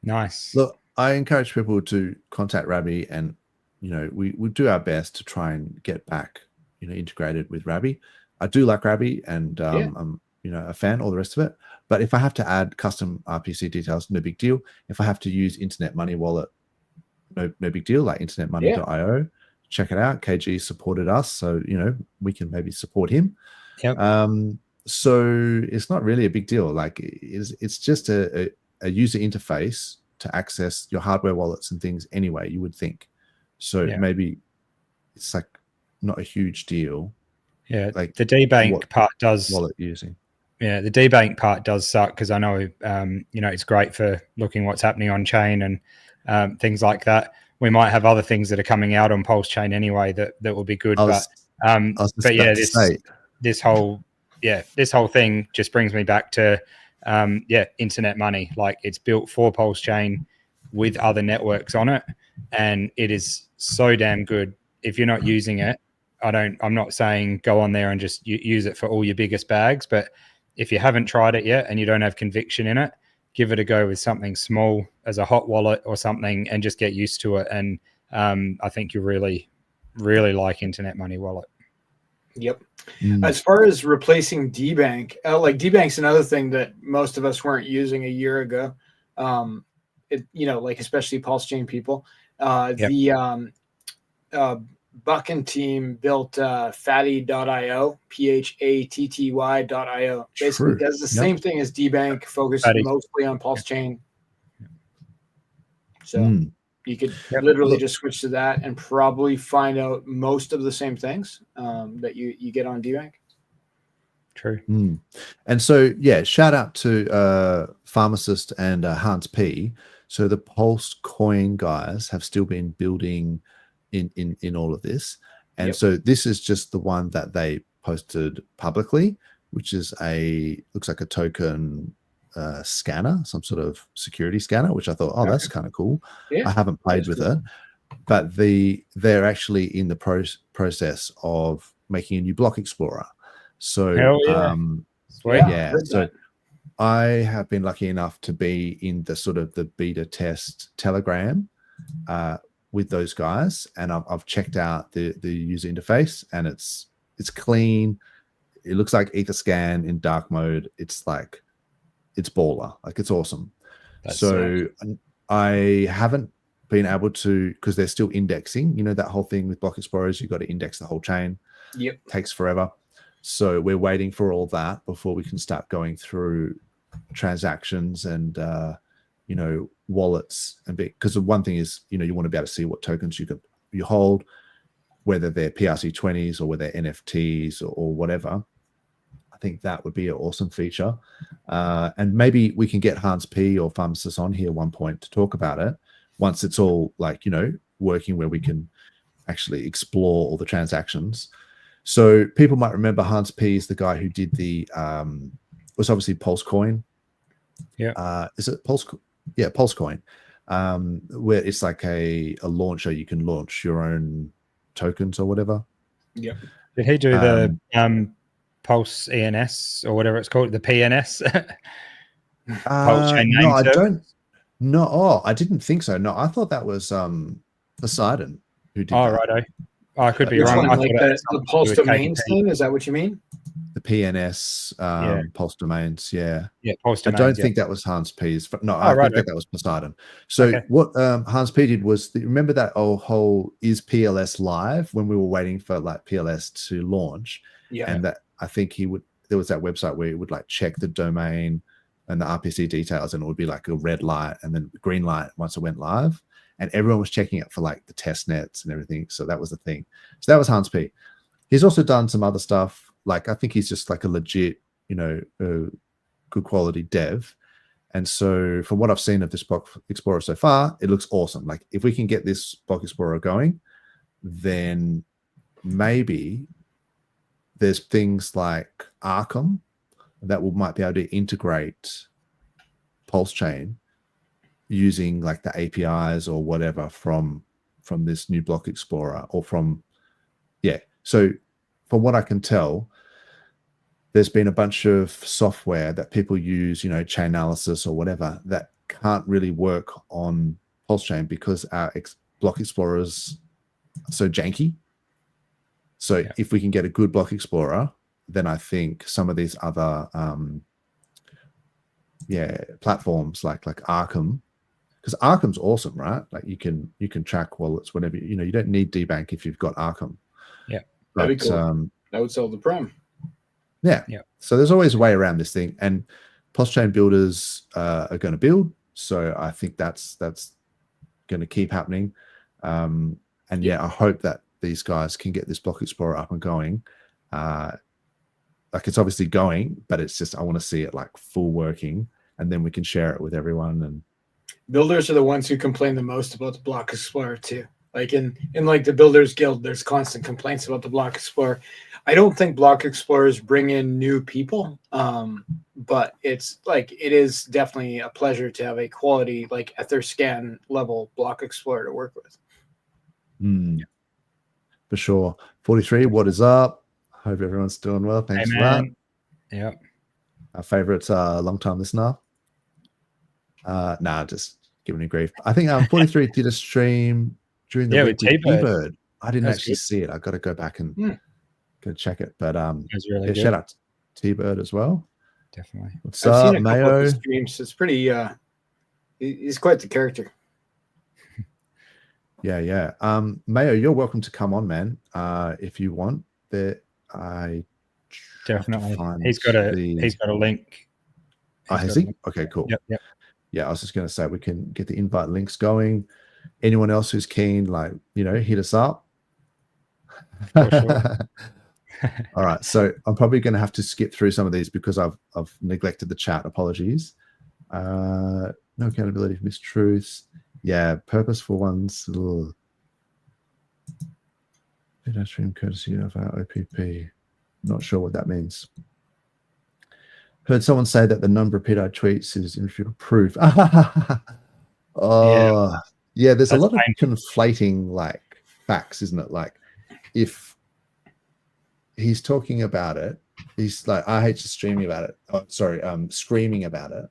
Nice. Look, I encourage people to contact Rabby, and you know, we do our best to try and get back, you know, integrated with Rabby. I do like Rabby, and I'm, you know, a fan, all the rest of it. But if I have to add custom RPC details, no big deal. If I have to use Internet Money Wallet, no big deal. Like internetmoney.io, check it out. KG supported us, so you know, we can maybe support him. Yep. So it's not really a big deal. Like, it's just a user interface to access your hardware wallets and things anyway, you would think. So maybe it's like not a huge deal. Yeah, like the DBank part does wallet using. Yeah, the debank part does suck because I know, it's great for looking what's happening on chain and things like that. We might have other things that are coming out on PulseChain anyway that will be good. I was just Yeah, about to say. this whole thing just brings me back to internet money. Like, it's built for PulseChain with other networks on it, and it is so damn good. If you're not using it, I'm not saying go on there and just use it for all your biggest bags, but if you haven't tried it yet and you don't have conviction in it, give it a go with something small as a hot wallet or something and just get used to it. And I think you really, really like Internet Money Wallet. Yep. As far as replacing DBank, like DBank's another thing that most of us weren't using a year ago. Like especially PulseChain people. The Buchan team built Fatty.io, PHATTY.io. Basically does the same thing as DBank, focused mostly on PulseChain. So you could literally just switch to that and probably find out most of the same things that you get on DBank. True. And so, shout out to Pharmacist and Hans P. So the PulseCoin guys have still been building in all of this. And so this is just the one that they posted publicly, which is looks like a token scanner, some sort of security scanner, which I thought, that's kind of cool. I haven't played with it, but they're actually in the process of making a new block explorer. So so I have been lucky enough to be in the sort of the beta test Telegram with those guys, and I've checked out the user interface, and it's clean. It looks like EtherScan in dark mode. It's baller, like it's awesome. I haven't been able to, because they're still indexing. You know that whole thing with block explorers, you've got to index the whole chain. Takes forever. So we're waiting for all that before we can start going through transactions and wallets, and because the one thing is, you want to be able to see what tokens you hold, whether they're PRC20s or whether they're NFTs or whatever. I think that would be an awesome feature, and maybe we can get Hans P or Pharmacist on here at one point to talk about it once it's all working, where we can actually explore all the transactions. So people might remember Hans P is the guy who did the was obviously PulseCoin. Is it PulseCoin? Yeah, PulseCoin, where it's like a launcher. You can launch your own tokens or whatever. Did he do the Pulse ENS or whatever it's called, the PNS? No, I don't. No, I didn't think so. No, I thought that was Poseidon who did that. Righto. I could be wrong. Like the Pulse domains thing, is that what you mean? The PNS Pulse domains, Pulse domains, I don't think that was Hans P's. No, I think that was Poseidon. So what Hans P did was, remember that whole is PLS live when we were waiting for like PLS to launch, and that I think there was that website where it would like check the domain and the RPC details, and it would be like a red light and then green light once it went live, and everyone was checking it for like the test nets and everything. So that was the thing. So that was Hans P. He's also done some other stuff. Like, I think he's just like a legit, good quality dev. And so from what I've seen of this Block Explorer so far, it looks awesome. Like, if we can get this Block Explorer going, then maybe there's things like Arkham that might be able to integrate PulseChain using like the APIs or whatever from this new Block Explorer, or so from what I can tell, there's been a bunch of software that people use, chain analysis or whatever, that can't really work on PulseChain because our Block Explorers are so janky. So if we can get a good Block Explorer, then I think some of these other platforms like Arkham, because Arkham's awesome, right? Like you can track wallets whenever, you don't need DBank if you've got Arkham. That'd be cool. That would solve the problem. So there's always a way around this thing, and PulseChain builders are going to build. So I think that's going to keep happening. I hope that these guys can get this Block Explorer up and going. Like like it's obviously going, but it's just I want to see it like full working, and then we can share it with everyone. And builders are the ones who complain the most about the Block Explorer too. Like in like the Builders Guild, there's constant complaints about the Block Explorer. I don't think Block Explorers bring in new people, but it's like it is definitely a pleasure to have a quality like Etherscan level Block Explorer to work with. For sure. 43, what is up? Hope everyone's doing well. Thanks for that. Yeah. Our favorites are long time listener. Nah, just giving you grief. I think 43 did a stream during the week with T-Bird. I didn't actually see it. I got to go back and go check it. But really good. Shout out to T-Bird as well. Definitely. What's I've up, seen a couple Mayo? of the streams. It's pretty he's quite the character. Yeah. Mayo, you're welcome to come on, man. If you want. I definitely. He's got a link. Has he? Okay, cool. Yep. Yeah, I was just going to say we can get the invite links going. Anyone else who's keen, like, hit us up. For sure. All right, so I'm probably going to have to skip through some of these because I've neglected the chat. Apologies. No accountability for mistruths. Yeah, purposeful ones. Stream courtesy of our OPP. Not sure what that means. Heard someone say that the number of pDAI tweets is irrefutable proof. Yeah, there's a lot of conflating like facts, isn't it? Like if he's talking about it, he's like RH is streaming about it. Oh, sorry, screaming about it.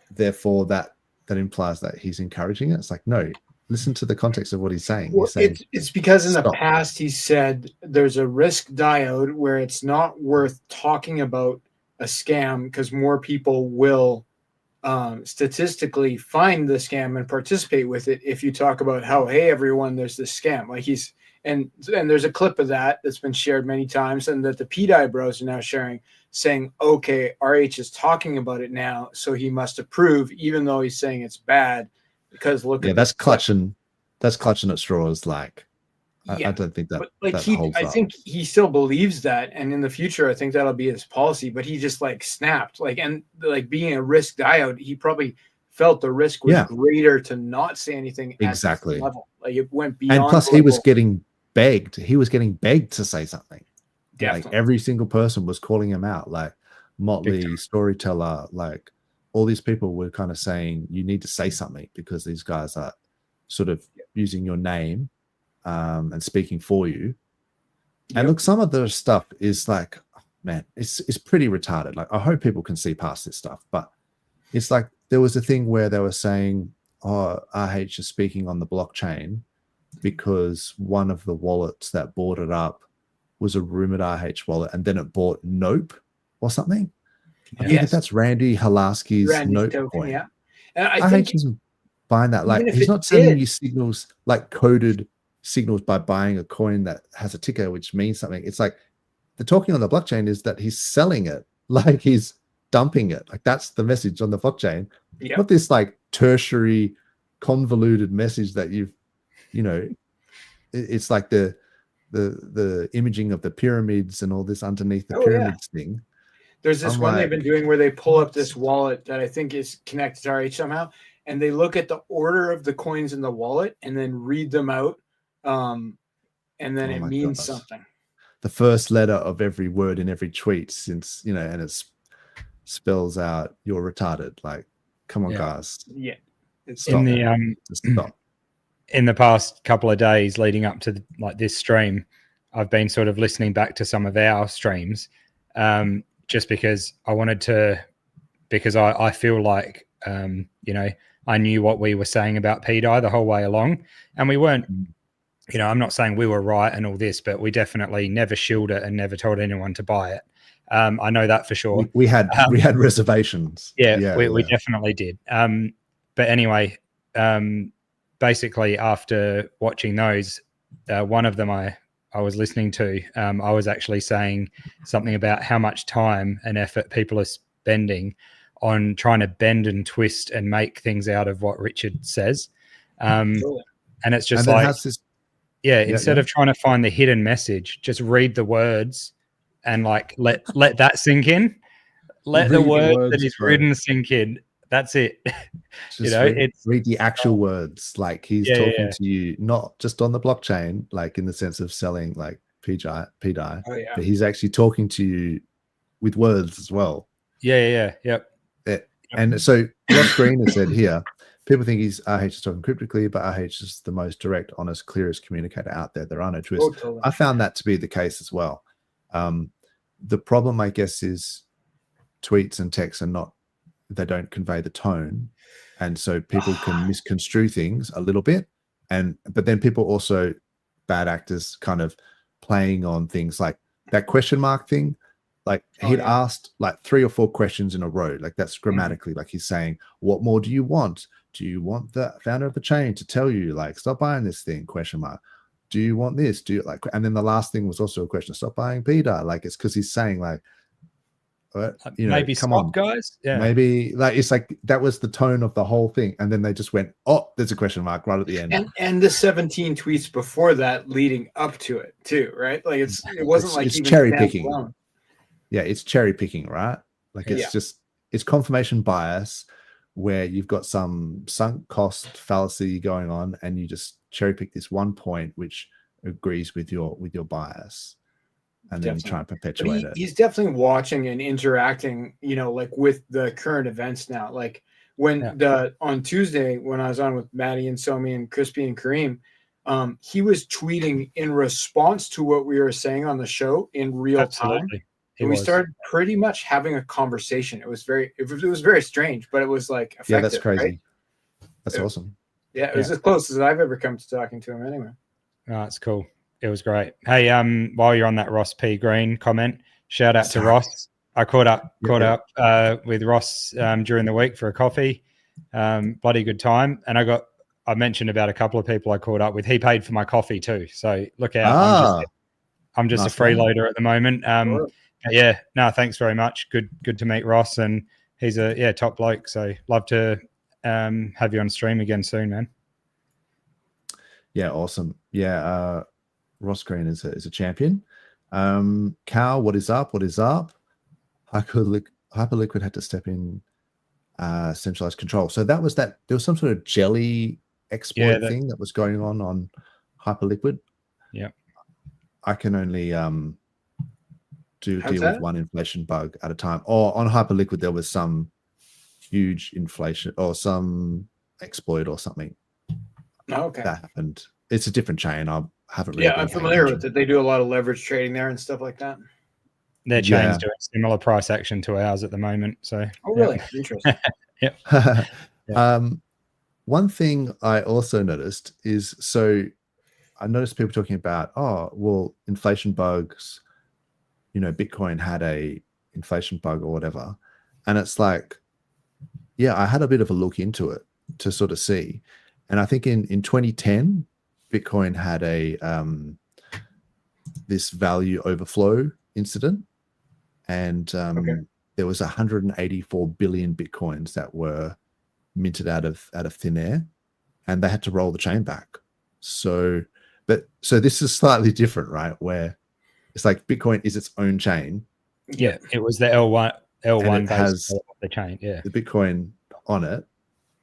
Therefore, that implies that he's encouraging it. It's like, no, listen to the context of what he's saying. Well, he's saying it's because in the past he said there's a risk diode where it's not worth talking about a scam because more people will statistically find the scam and participate with it if you talk about how, hey, everyone, there's this scam. Like and there's a clip of that's been shared many times and that the pDAI bros are now sharing, saying, okay, RH is talking about it now, so he must approve, even though he's saying it's bad. Because look, that's clutching at straws. Like, I don't think that. But like that holds I think he still believes that, and in the future, I think that'll be his policy. But he just like snapped, and being a risk diode, he probably felt the risk was greater to not say anything. Exactly. At this level. Like it went beyond. And plus, he was getting begged. He was getting begged to say something. Definitely. Like every single person was calling him out. Like Motley, Storyteller, like. All these people were kind of saying you need to say something because these guys are sort of using your name and speaking for you. And look, some of the stuff is like, man, it's pretty retarded. Like, I hope people can see past this stuff, but it's like there was a thing where they were saying, oh, RH is speaking on the blockchain because one of the wallets that bought it up was a rumored RH wallet, and then it bought Nope or something. I think that's Randy Halasky's Note coin. Yeah, and I think he's buying that. Like, he's not sending you signals, like coded signals, by buying a coin that has a ticker, which means something. It's like the talking on the blockchain is that he's selling it, like he's dumping it. Like that's the message on the blockchain. Not this like tertiary, convoluted message that it's like the imaging of the pyramids and all this underneath the pyramids thing. There's this one they've been doing where they pull up this wallet that I think is connected to RH somehow, and they look at the order of the coins in the wallet and then read them out, and then it means something. The first letter of every word in every tweet, since and it spells out "you're retarded." Like, come on, guys. Yeah, it's in the past couple of days leading up to this stream, I've been sort of listening back to some of our streams. Just because I wanted to, because I feel like, I knew what we were saying about pDAI the whole way along, and we weren't, I'm not saying we were right and all this, but we definitely never shilled it and never told anyone to buy it. I know that for sure. We had reservations. We definitely did. But anyway, basically after watching those, one of them I was listening to, I was actually saying something about how much time and effort people are spending on trying to bend and twist and make things out of what Richard says. And it's just like, instead of trying to find the hidden message, just read the words and like let that sink in. Let the Read the word words, that is bro. written sink in. That's it. Just it's read the actual words. Like he's Yeah, talking yeah. to you, not just on the blockchain, like in the sense of selling like pDAI, Oh, yeah. but he's actually talking to you with words as well. Yep. And so Ross Green has said here, people think he's RH is talking cryptically, but RH is the most direct, honest, clearest communicator out there. There are no twists. Oh, totally. I found that to be the case as well. The problem, I guess, is tweets and texts are not, they don't convey the tone. And so people can misconstrue things a little bit. But then people also, bad actors, kind of playing on things like that question mark thing. Like he'd asked like 3 or 4 questions in a row. Like that's grammatically, like he's saying, what more do you want? Do you want the founder of the chain to tell you, like, stop buying this thing, question mark? Do you want this? Do you like, and then the last thing was also a question, stop buying pDAI. Like it's because he's saying like, you know, maybe come stop, on, guys. Yeah. maybe like, it's like, that was the tone of the whole thing. And then they just went, oh, there's a question mark right at the end. And the 17 tweets before that leading up to it too, right? Like it wasn't like it's even cherry picking. standalone. Yeah, it's cherry picking, right? Like it's just, it's confirmation bias where you've got some sunk cost fallacy going on and you just cherry pick this one point which agrees with your bias, and then you try and perpetuate it. He's definitely watching and interacting, you know, like with the current events now. Like when on Tuesday when I was on with Maddie and Somi and Crispy and Kareem, he was tweeting in response to what we were saying on the show in real time. And we started pretty much having a conversation. It was very strange, but it was like effective. Yeah, that's crazy. Right? That's awesome. Yeah, it was as close as I've ever come to talking to him anyway. Oh, that's cool. It was great. Hey, while you're on that Ross P. Green comment, shout out to Ross. I caught up with Ross during the week for a coffee. Bloody good time. And I mentioned about a couple of people I caught up with. He paid for my coffee too. So look out. I'm just nice a freeloader at the moment. Yeah, no, thanks very much. Good to meet Ross, and he's a top bloke. So love to have you on stream again soon, man. Yeah, awesome. Yeah, Ross Green is a champion. Cal, what is up? What is up? Hyperliquid had to step in centralized control. So that was that. There was some sort of jelly exploit thing that was going on Hyperliquid. Yeah, I can only deal with one inflation bug at a time. Or on Hyperliquid, there was some huge inflation or some exploit or something. Okay, that happened. It's a different chain. I haven't really. Yeah, I'm familiar with it. They do a lot of leverage trading there and stuff like that. Their chain's doing similar price action to ours at the moment. So, oh, really? Interesting. One thing I also noticed is, so I noticed people talking about, oh, well, inflation bugs, you know, Bitcoin had a inflation bug or whatever. And it's like, yeah, I had a bit of a look into it to sort of see. And I think in 2010, Bitcoin had a this value overflow incident. And there was 184 billion Bitcoins that were minted out of thin air, and they had to roll the chain back. So this is slightly different, right? Where it's like Bitcoin is its own chain. Yeah, it was the L1 has the chain. Yeah, the Bitcoin on it,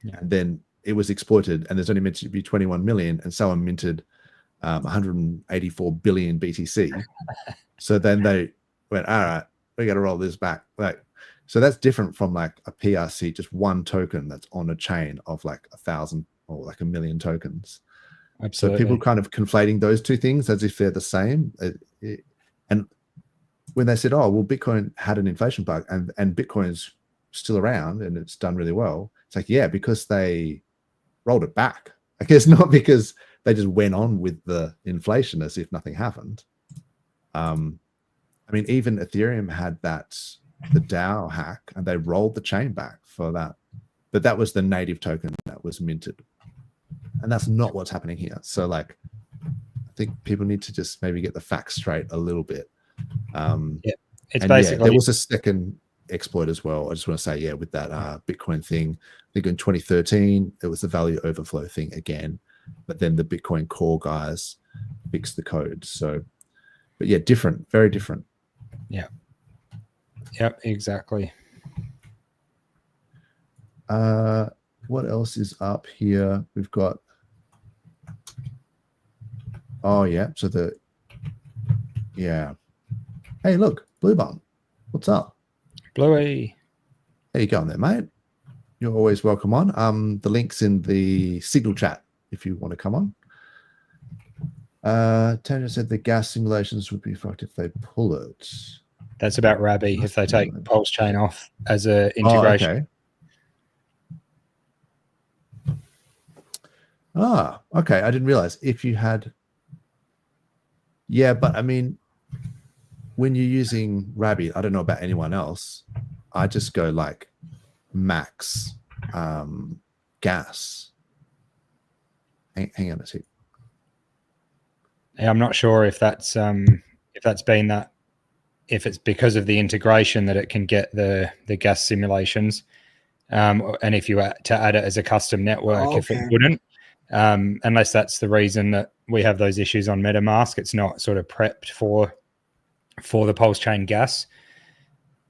and then it was exploited, and there's only meant to be 21 million, and someone minted 184 billion BTC. So then they went, all right, we got to roll this back. Like, so that's different from like a PRC, just one token that's on a chain of like 1,000 or like 1 million tokens. Absolutely. So people kind of conflating those two things as if they're the same. And when they said, oh, well, Bitcoin had an inflation bug and Bitcoin's still around and it's done really well. It's like, yeah, because they rolled it back. I guess not because they just went on with the inflation as if nothing happened. I mean, even Ethereum had the DAO hack, and they rolled the chain back for that. But that was the native token that was minted. And that's not what's happening here. So like, I think people need to just maybe get the facts straight a little bit. It's basically there was a second exploit as well. I just want to say, with that Bitcoin thing, I think in 2013, it was the value overflow thing again, but then the Bitcoin Core guys fixed the code. So, but yeah, different, very different. Yeah. Yep, exactly. What else is up here? We've got, oh yeah, so hey, look, Blue Bum, what's up? Bluey. How you going there, mate? You're always welcome on. The link's in the Signal chat if you want to come on. Tanya said the gas simulations would be fucked if they pull it. That's about Rabbi if they take PulseChain off as a integration. Okay. I didn't realize if you had. Yeah, but I mean, when you're using Rabbi, I don't know about anyone else. I just go like max gas. Hang on a sec. Yeah, I'm not sure if that's been that, if it's because of the integration that it can get the gas simulations, and if you were to add it as a custom network, if it wouldn't, unless that's the reason that we have those issues on MetaMask, it's not sort of prepped for the PulseChain gas.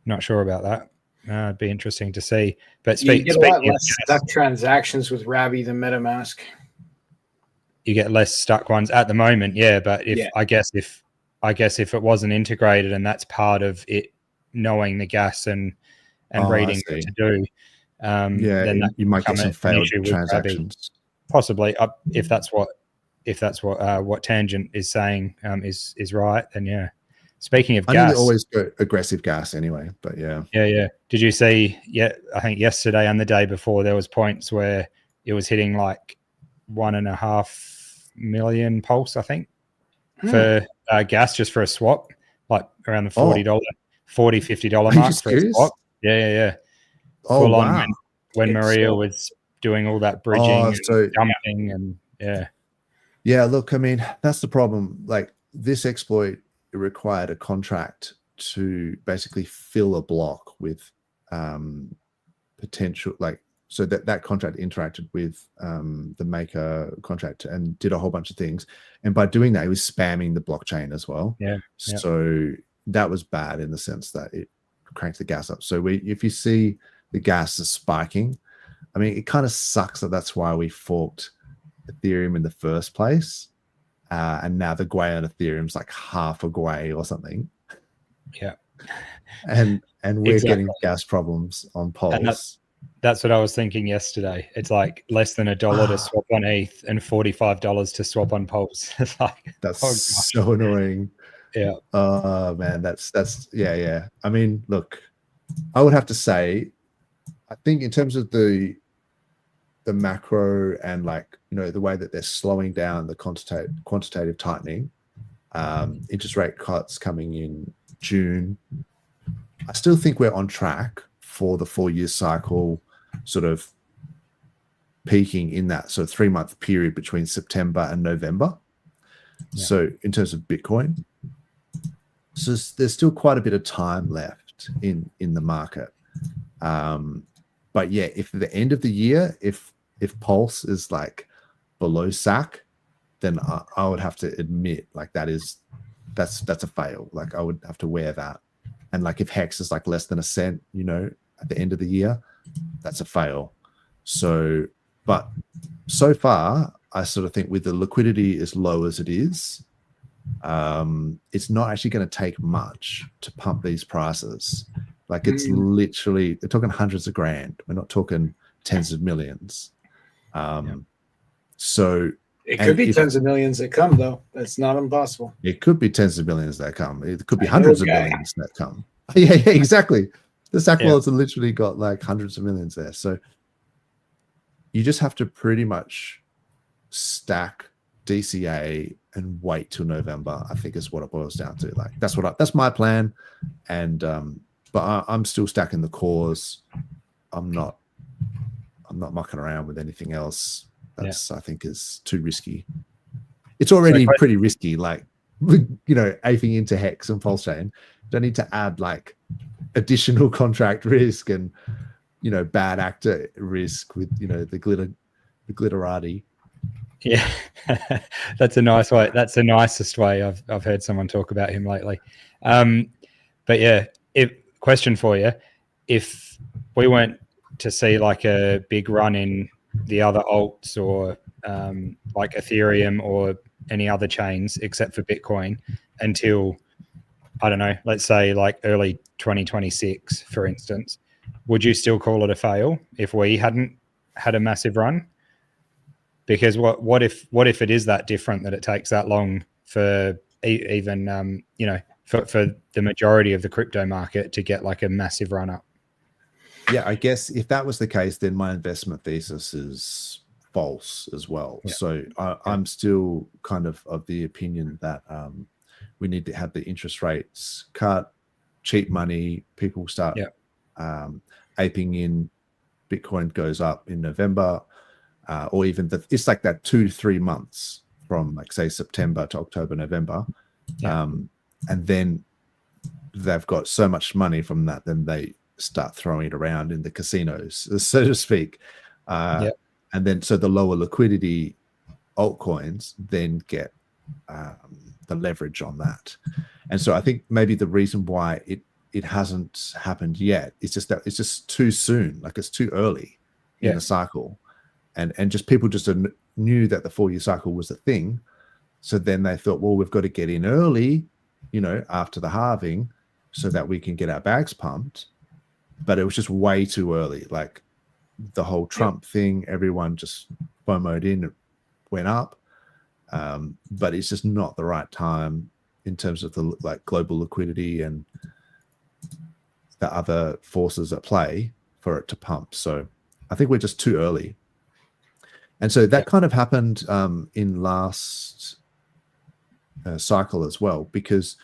Not sure about that. It'd be interesting to see. But you get a lot less stuck transactions with Rabbi than MetaMask. You get less stuck ones at the moment, yeah. But I guess if it wasn't integrated and that's part of it, knowing the gas and reading what to do, then you might get some failed transactions. Possibly, if that's what Tangent is saying is right, then yeah. Speaking of gas, I know they always go aggressive gas anyway, but yeah. Did you see? Yeah, I think yesterday and the day before there was points where it was hitting like 1.5 million pulse, I think, for gas just for a swap, like around the $40, $50 mark for a swap. Yeah. Oh, wow. When Maria was doing all that bridging and dumping and yeah. Look, I mean, that's the problem. Like this exploit, it required a contract to basically fill a block with potential, like, so that contract interacted with the maker contract and did a whole bunch of things. And by doing that, it was spamming the blockchain as well. Yeah. So that was bad in the sense that it cranked the gas up. So if you see the gas is spiking, I mean, it kind of sucks that's why we forked Ethereum in the first place. And now the Gwei on Ethereum's like half a Gwei or something. Yeah. And we're getting gas problems on Pulse. That's what I was thinking yesterday. It's like less than $1 to swap on ETH and $45 to swap on Pulse. It's like, that's so annoying. Yeah. Man, that's yeah. I mean, look, I would have to say, I think in terms of the macro and, like, you know, the way that they're slowing down the quantitative tightening, interest rate cuts coming in June, I still think we're on track for the 4-year cycle sort of peaking in that sort of 3-month period between September and November. Yeah. So in terms of Bitcoin, so there's still quite a bit of time left in the market. But yeah, if at the end of the year, if Pulse is like below SAC, then I would have to admit, like, that's a fail. Like, I would have to wear that. And like, if Hex is like less than a cent, you know, at the end of the year, that's a fail. So, but so far, I sort of think with the liquidity as low as it is, it's not actually going to take much to pump these prices. Like, it's literally, they're talking hundreds of grand. We're not talking tens of millions. So it could be tens of millions that come, though. That's not impossible. It could be tens of millions that come. It could be hundreds of millions that come. Yeah, exactly. The SAC wallets have literally got like hundreds of millions there. So you just have to pretty much stack DCA and wait till November, I think, is what it boils down to. Like, that's my plan. And but I'm still stacking the cores. I'm not mucking around with anything else. That's I think is too risky. It's already pretty risky, like, you know, aping into Hex and PulseChain. Don't need to add like additional contract risk and, you know, bad actor risk with, you know, the glitterati. Yeah, that's a nice way. That's the nicest way I've heard someone talk about him lately. But yeah, question for you: if we went to see like a big run in the other alts or like Ethereum or any other chains except for Bitcoin until, I don't know, let's say like early 2026, for instance, would you still call it a fail if we hadn't had a massive run? Because what if it is that different that it takes that long for even for the majority of the crypto market to get like a massive run up? Yeah, I guess if that was the case, then my investment thesis is false as well. Yeah. So I'm still kind of the opinion that we need to have the interest rates cut, cheap money, people start aping in, Bitcoin goes up in November, or even it's like that 2 to 3 months from like say September to October, November. And then they've got so much money from that, then they start throwing it around in the casinos, so to speak. And then so the lower liquidity altcoins then get the leverage on that. And so I think maybe the reason why it hasn't happened yet is just that it's just too soon, like it's too early in the cycle. And just people just knew that the 4-year cycle was a thing. So then they thought, well, we've got to get in early, after the halving so that we can get our bags pumped. But it was just way too early. Like the whole Trump thing, everyone just FOMO'd in, it went up. But it's just not the right time in terms of the like global liquidity and the other forces at play for it to pump. So I think we're just too early. And so that kind of happened in last cycle as well, because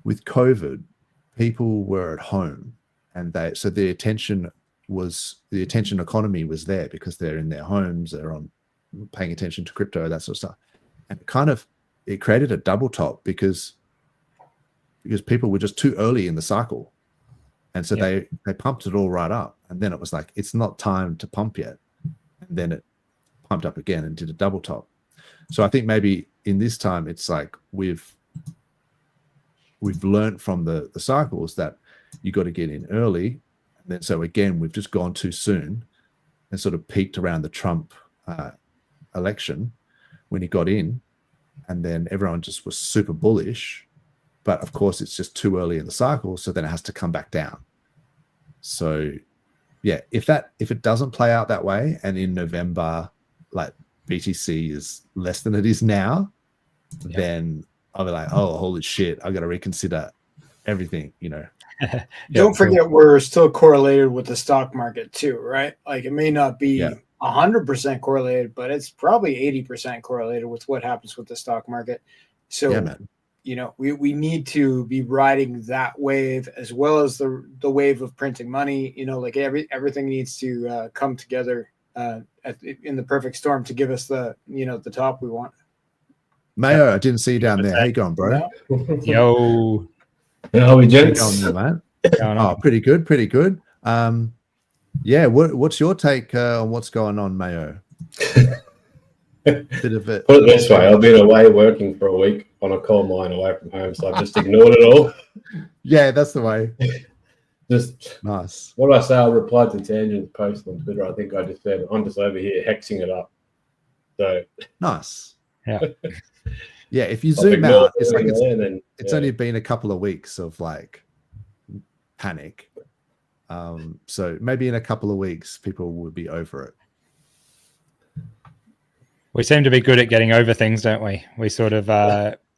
with COVID, people were at home, and so the attention economy was there because they're in their homes, they're on paying attention to crypto, that sort of stuff. And it created a double top because people were just too early in the cycle. And so they pumped it all right up. And then it was like, it's not time to pump yet. And then it pumped up again and did a double top. So I think maybe in this time, it's like we've learned from the cycles that you got to get in early. And then so again, we've just gone too soon and sort of peaked around the Trump election when he got in. And then everyone just was super bullish. But of course, it's just too early in the cycle. So then it has to come back down. So yeah, if it doesn't play out that way, and in November, like BTC is less than it is now, then I'll be like, oh, holy shit, I got to reconsider everything, Don't forget, we're still correlated with the stock market too, right? Like it may not be 100% correlated, but it's probably 80% correlated with what happens with the stock market. So, we need to be riding that wave as well as the wave of printing money. Like everything needs to come together in the perfect storm to give us the top we want. Mayo, I didn't see you down there. How you going, bro? Yo. How are we, gents? How you going, man? Oh, pretty good. What's your take on what's going on, Mayo? Bit of it. Put it this way, I've been away working for a week on a coal mine away from home, so I've just ignored it all. Yeah, that's the way. Just nice. What did I say? I replied to Tangent's post on Twitter. I think I just said, I'm just over here hexing it up. So nice. Yeah. Yeah, if you zoom out, it's like it's only been a couple of weeks of like panic. So maybe in a couple of weeks, people will be over it. We seem to be good at getting over things, don't we? We sort of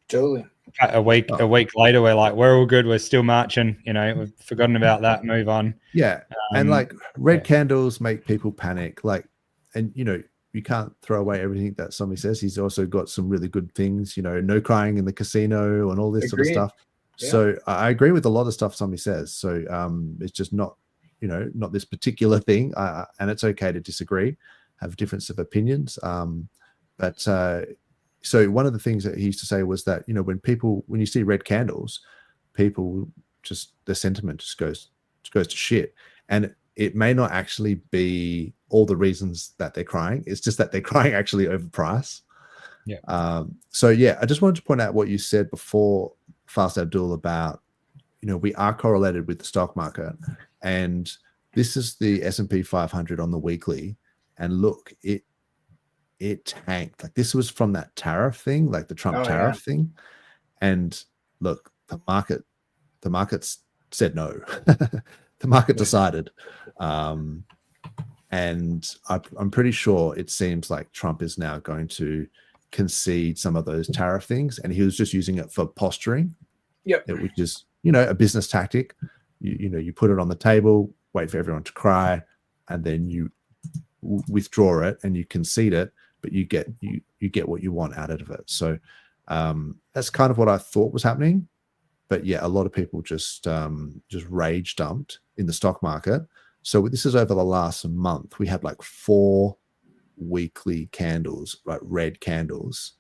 totally. A week later, we're like, we're all good. We're still marching. We've forgotten about that. Move on. Yeah, and like red candles make people panic. Like, and you can't throw away everything that somebody says. He's also got some really good things. No crying in the casino and all this sort of stuff. Yeah. So I agree with a lot of stuff somebody says. So it's just not this particular thing, and it's okay to disagree, have difference of opinions. But so one of the things that he used to say was that, when you see red candles, people just, the sentiment just goes to shit. And it may not actually be all the reasons that they're crying. It's just that they're crying actually over price. Yeah. So yeah, I just wanted to point out what you said before, Fast Abdul, about we are correlated with the stock market, and this is the S&P 500 on the weekly, and look, it tanked. Like, this was from that tariff thing, like the Trump tariff thing, and look, the markets said no. The market decided, and I'm pretty sure it seems like Trump is now going to concede some of those tariff things, and he was just using it for posturing. Yep. Which is, a business tactic. You put it on the table, wait for everyone to cry, and then you withdraw it and you concede it, but you get what you want out of it. So that's kind of what I thought was happening. But yeah, a lot of people just rage dumped in the stock market. So this is over the last month. We had like 4 weekly candles, like red candles,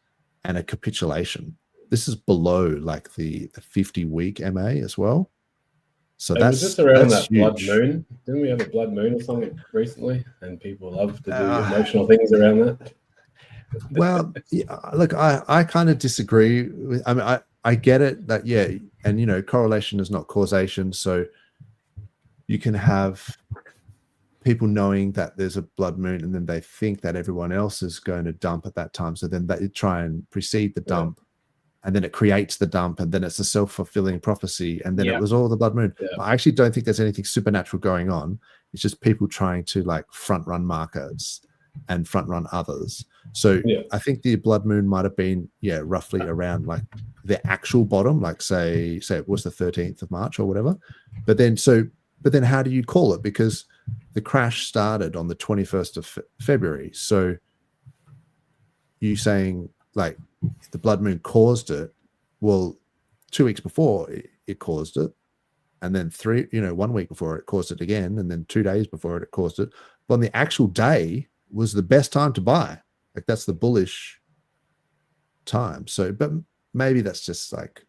and a capitulation. This is below like the 50-week MA as well. So was this around that huge blood moon? Didn't we have a blood moon or something recently? And people love to do emotional things around that. Well, yeah, look, I kind of disagree. I mean, I get it that, yeah, and correlation is not causation. So you can have people knowing that there's a blood moon, and then they think that everyone else is going to dump at that time. So then they try and precede the dump, and then it creates the dump, and then it's a self-fulfilling prophecy, and then it was all the blood moon. I actually don't think there's anything supernatural going on. It's just people trying to like front run markets and front run others. So I think the blood moon might have been roughly around like the actual bottom, like say it was the 13th of March or whatever. But then how do you call it? Because the crash started on the 21st of February. So you saying like the blood moon caused it? Well, 2 weeks before it caused it, and then 1 week before it caused it again, and then 2 days before it caused it. But on the actual day was the best time to buy. Like, that's the bullish time. So, but maybe that's just like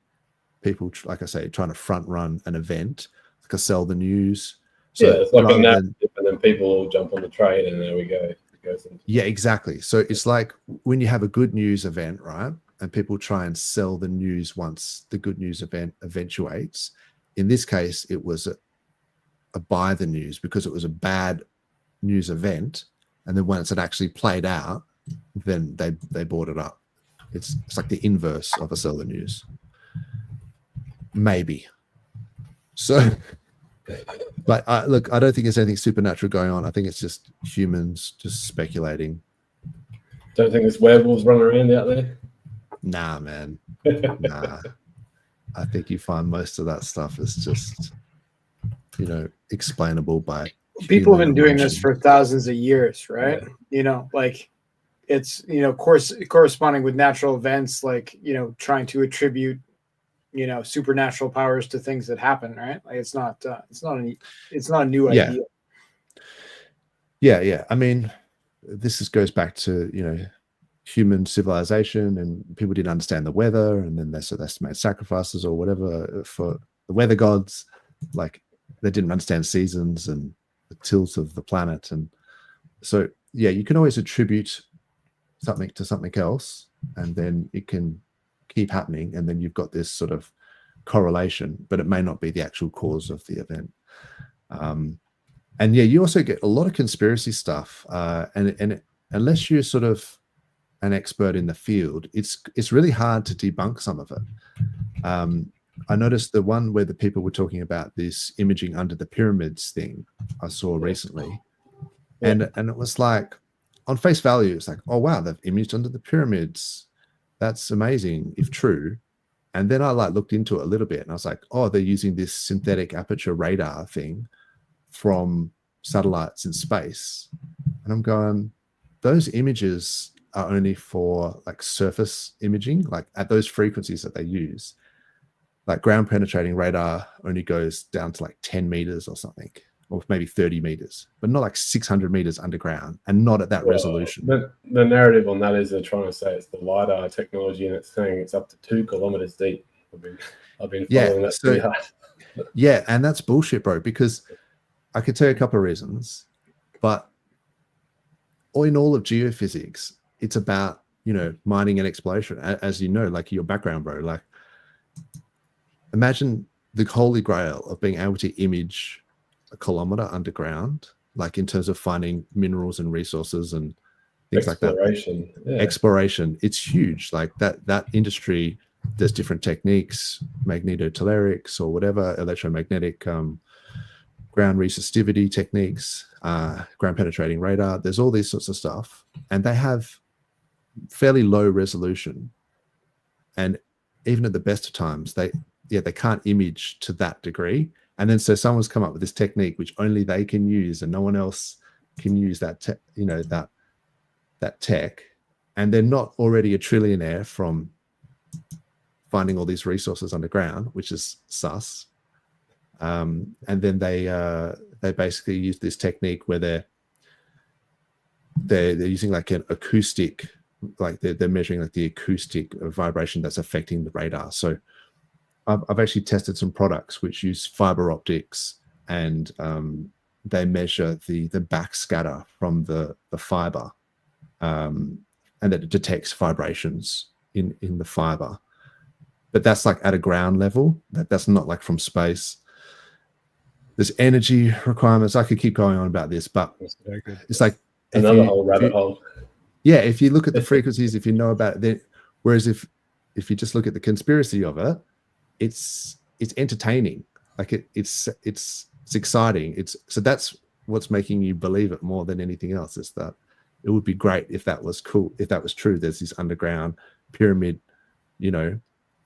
people, like I say, trying to front run an event, like a sell the news. So it's like a narrative, and then people all jump on the trade, and there we go. It goes into exactly. So it's like when you have a good news event, right? And people try and sell the news once the good news event eventuates. In this case, it was a buy the news because it was a bad news event. And then once it actually played out, then they bought it up. It's like the inverse of a sell the news. Maybe. So, but look, I don't think there's anything supernatural going on. I think it's just humans just speculating. Don't think there's werewolves running around out there? Nah, man. Nah. I think you find most of that stuff is just, explainable by people have been doing this for thousands of years, right? Like it's corresponding with natural events, like trying to attribute supernatural powers to things that happen, right? Like it's not a new idea. Yeah. I mean, this goes back to human civilization, and people didn't understand the weather, and then they made sacrifices or whatever for the weather gods. Like, they didn't understand seasons and the tilt of the planet, and so you can always attribute something to something else, and then it can keep happening, and then you've got this sort of correlation, but it may not be the actual cause of the event. And you also get a lot of conspiracy stuff, and unless you're sort of an expert in the field, it's really hard to debunk some of it. I noticed the one where the people were talking about this imaging under the pyramids thing I saw recently, and it was like, on face value, it's like, oh wow, they've imaged under the pyramids. That's amazing if true. And then I looked into it a little bit, and I was like, oh, they're using this synthetic aperture radar thing from satellites in space. And I'm going, those images are only for like surface imaging, like at those frequencies that they use. Like ground penetrating radar only goes down to like 10 meters or something, or maybe 30 meters, but not like 600 meters underground, and not at that resolution. The narrative on that is they're trying to say it's the LiDAR technology, and it's saying it's up to 2 kilometers deep. I've been following that pretty hard. Yeah, and that's bullshit, bro, because I could tell you a couple of reasons, but in all of geophysics, it's about, mining and exploration, as like your background, bro. Like, imagine the holy grail of being able to image a kilometer underground, like in terms of finding minerals and resources and things like that. Exploration, it's huge. Like that industry, there's different techniques, magnetotellurics or whatever, electromagnetic ground resistivity techniques, ground penetrating radar. There's all these sorts of stuff, and they have fairly low resolution. And even at the best of times, they can't image to that degree. And then so someone's come up with this technique which only they can use, and no one else can use that that tech. And they're not already a trillionaire from finding all these resources underground, which is sus. And then they basically use this technique where they're using like an acoustic, like they're measuring like the acoustic vibration that's affecting the radar. So I've actually tested some products which use fiber optics, and they measure the backscatter from the fiber, and that it detects vibrations in the fiber. But that's like at a ground level. That's not like from space. There's energy requirements. I could keep going on about this, but it's like another whole rabbit hole. Yeah, if you look at the frequencies, if you know about it, then, whereas if you just look at the conspiracy of it, it's entertaining. Like it's exciting. So that's what's making you believe it more than anything else. Is that it would be great if that was cool, if that was true. There's this underground pyramid,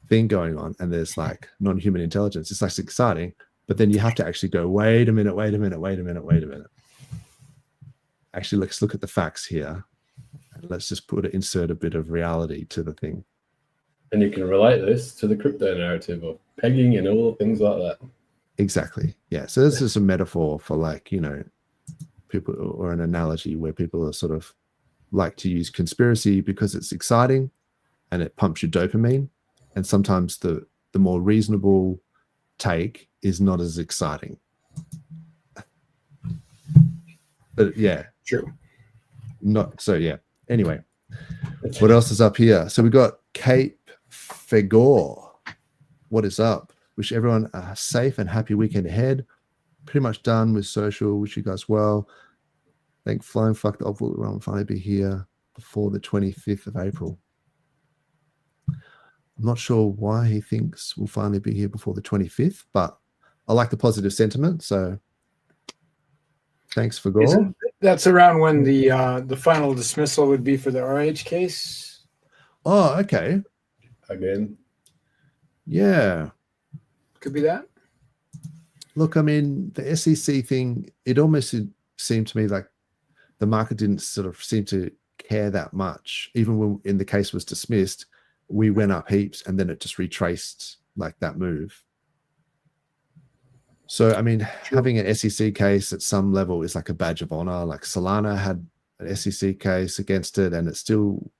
thing going on, and there's like non-human intelligence. It's like exciting, but then you have to actually go, wait a minute. Actually, let's look at the facts here, and let's just insert a bit of reality to the thing. And you can relate this to the crypto narrative of pegging and all things like that. Exactly. Yeah. So this is a metaphor for like, people, or an analogy where people are sort of like to use conspiracy because it's exciting and it pumps your dopamine. And sometimes the more reasonable take is not as exciting. But yeah. True. Not so, yeah. Anyway, what else is up here? So we got Cape Fegor. What is up? Wish everyone a safe and happy weekend ahead. Pretty much done with social. Wish you guys well. Thank Flying Fuck the Oval Run finally be here before the 25th of April. I'm not sure why he thinks we'll finally be here before the 25th, but I like the positive sentiment. So thanks for Gore. That's around when the final dismissal would be for the RH case. Oh, okay. Again. Yeah. Could be that. Look, I mean, the SEC thing, it almost seemed to me like the market didn't sort of seem to care that much. Even when the case was dismissed, we went up heaps and then it just retraced like that move. So, I mean, having an SEC case at some level is like a badge of honor. Like Solana had an SEC case against it and it's still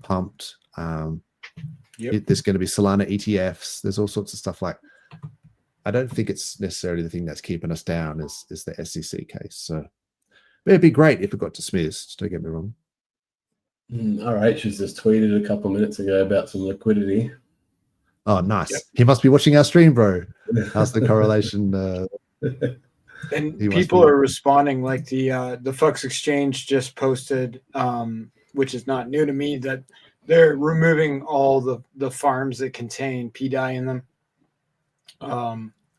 pumped. There's going to be Solana ETFs. There's all sorts of stuff. Like, I don't think it's necessarily the thing that's keeping us down is the SEC case. So it'd be great if it got dismissed. Don't get me wrong. RH has just tweeted a couple of minutes ago about some liquidity. Oh, nice. Yep. He must be watching our stream, bro. How's the correlation? And people are responding, like the Fux Exchange just posted, which is not new to me, that they're removing all the farms that contain pDAI in them.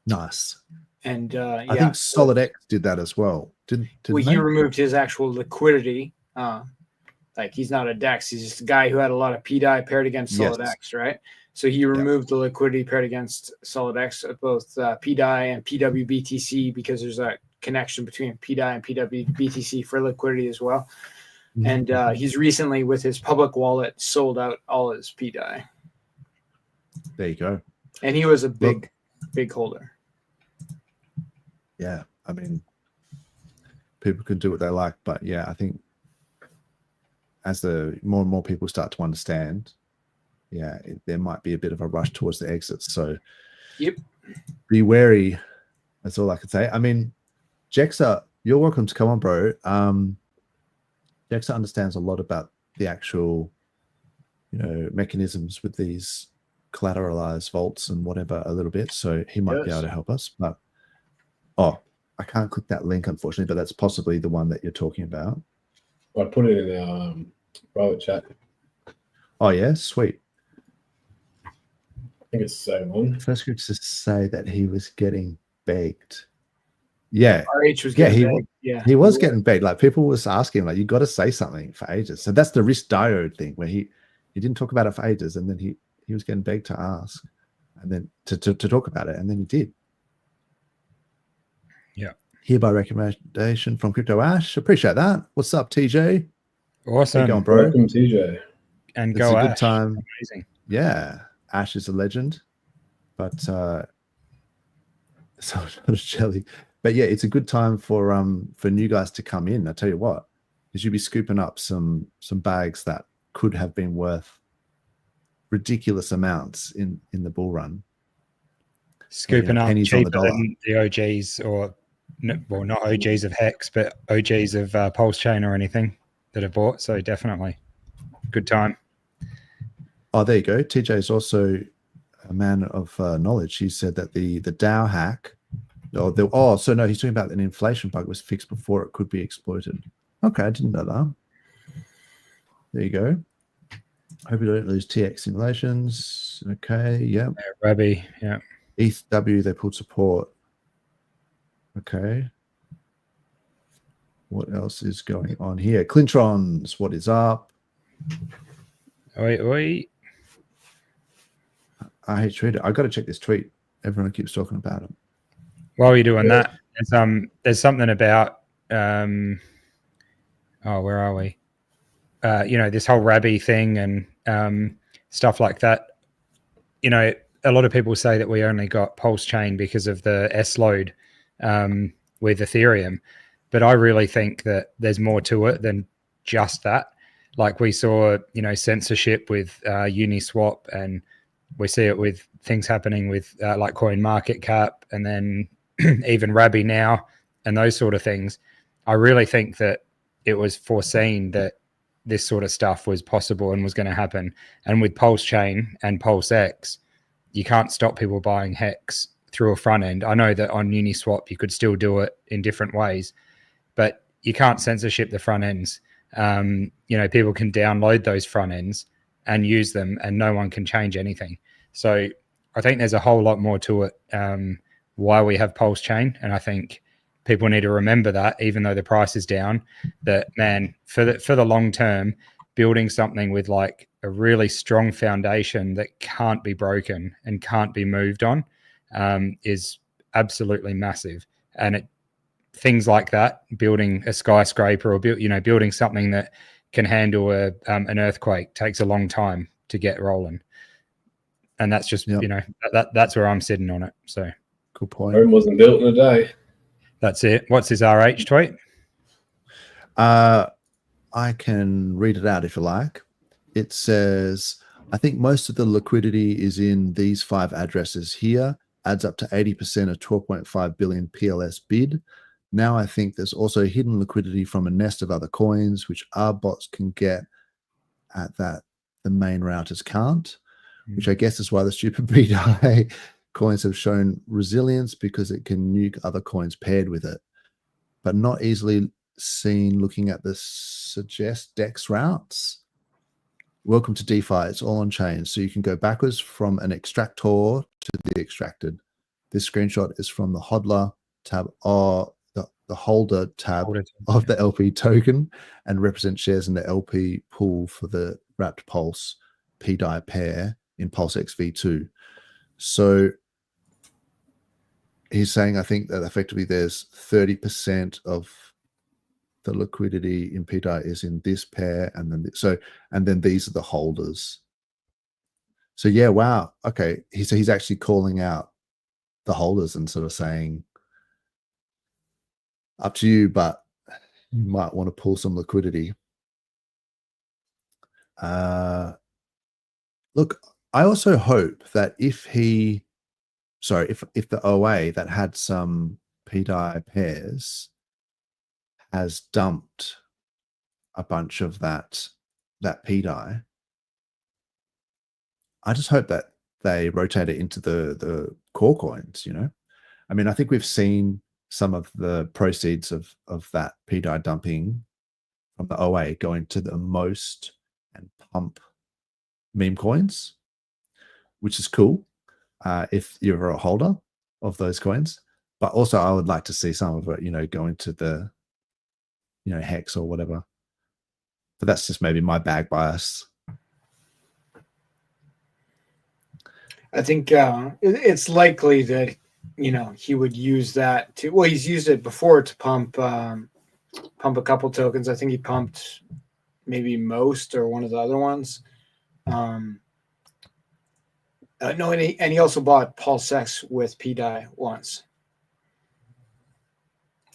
Nice. And I think SolidX did that as well. He removed his actual liquidity. Like he's not a DEX. He's just a guy who had a lot of pDAI paired against SolidX, right? So he removed the liquidity paired against SolidX of both pDAI and PWBTC because there's a connection between pDAI and PWBTC for liquidity as well. Mm-hmm. And he's recently, with his public wallet, sold out all his pDAI. There you go. And he was a big holder. Yeah, I mean, people can do what they like, but yeah, I think as the more and more people start to understand, there might be a bit of a rush towards the exits. So be wary. That's all I can say. I mean, Jexa, you're welcome to come on, bro. Jexa understands a lot about the actual, mechanisms with these collateralized vaults and whatever a little bit, so he might be Yes. able to help us. But I can't click that link, unfortunately, but that's possibly the one that you're talking about. I put it in our private chat. Oh yeah, sweet. I think it's the same one. First group to say that he was getting begged. Yeah, RH was getting begged. he was getting begged. Like people was asking, like, you got to say something for ages. So that's the risk diode thing, where he didn't talk about it for ages, and then he was getting begged to ask, and then to talk about it, and then he did. Yeah. Hereby recommendation from Crypto Ash. Appreciate that. What's up, TJ? Awesome. How you going, bro? Welcome, TJ. And It's go a good Ash. time. Amazing. Yeah, Ash is a legend, but so jelly. But yeah, it's a good time for new guys to come in. I tell you what, because you'll be scooping up some bags that could have been worth ridiculous amounts in the bull run. Scooping up pennies on the cheaper dollar. than the OGs, or well, not OGs of Hex, but OGs of PulseChain or anything that have bought. So definitely, good time. Oh, there you go. TJ is also a man of knowledge. He said that the DAO hack. So no, he's talking about an inflation bug was fixed before it could be exploited. Okay, I didn't know that. There you go. Hope you don't lose TX simulations. Okay, yeah. Rabby, yeah. ETHW, they pulled support. Okay. What else is going on here? Clintrons, what is up? Oi. I hate Twitter. I got to check this tweet. Everyone keeps talking about it. While you're doing that, there's something about where are we? This whole Rabby thing and stuff like that. A lot of people say that we only got PulseChain because of the S load with Ethereum, but I really think that there's more to it than just that. Like we saw, censorship with Uniswap, and we see it with things happening with like CoinMarketCap, and then even Rabby now, and those sort of things. I really think that it was foreseen that this sort of stuff was possible and was going to happen. And with PulseChain and PulseX, you can't stop people buying Hex through a front end. I know that on Uniswap you could still do it in different ways, but you can't censorship the front ends. People can download those front ends and use them, and no one can change anything. So I think there's a whole lot more to it. Why we have PulseChain, and I think people need to remember that, even though the price is down, that man, for the long term, building something with like a really strong foundation that can't be broken and can't be moved on is absolutely massive. And things like that, building a skyscraper or building something that can handle an earthquake, takes a long time to get rolling. And that's just that's where I'm sitting on it. So good point. Rome wasn't built in a day. That's it. What's his RH tweet? I can read it out if you like. It says, I think most of the liquidity is in these 5 addresses here, adds up to 80% of 12.5 billion PLS bid. Now I think there's also hidden liquidity from a nest of other coins, which our bots can get at that the main routers can't, which I guess is why the stupid pDAI coins have shown resilience, because it can nuke other coins paired with it, but not easily seen looking at the suggest DEX routes. Welcome to DeFi. It's all on chain, so you can go backwards from an extractor to the extracted. This screenshot is from the hodler tab, or the holder tab of the LP token, and represent shares in the LP pool for the wrapped pulse pDAI pair in PulseX v2. So he's saying, I think that effectively there's 30% of the liquidity in pDAI is in this pair, and then these are the holders. So yeah, wow. Okay, he's actually calling out the holders and sort of saying, up to you, but you might want to pull some liquidity. Look, I also hope that if the OA that had some pDAI pairs has dumped a bunch of that pDAI, I just hope that they rotate it into the core coins, you know. I mean, I think we've seen some of the proceeds of that pDAI dumping from the OA going to the most and pump meme coins, which is cool if you're a holder of those coins. But also I would like to see some of it, you know, go into the, you know, Hex or whatever. But that's just maybe my bag bias. I think it's likely that, you know, he would use that to, well, he's used it before to pump a couple tokens. I think he pumped maybe most or one of the other ones. No, and he also bought PulseX with pDAI once.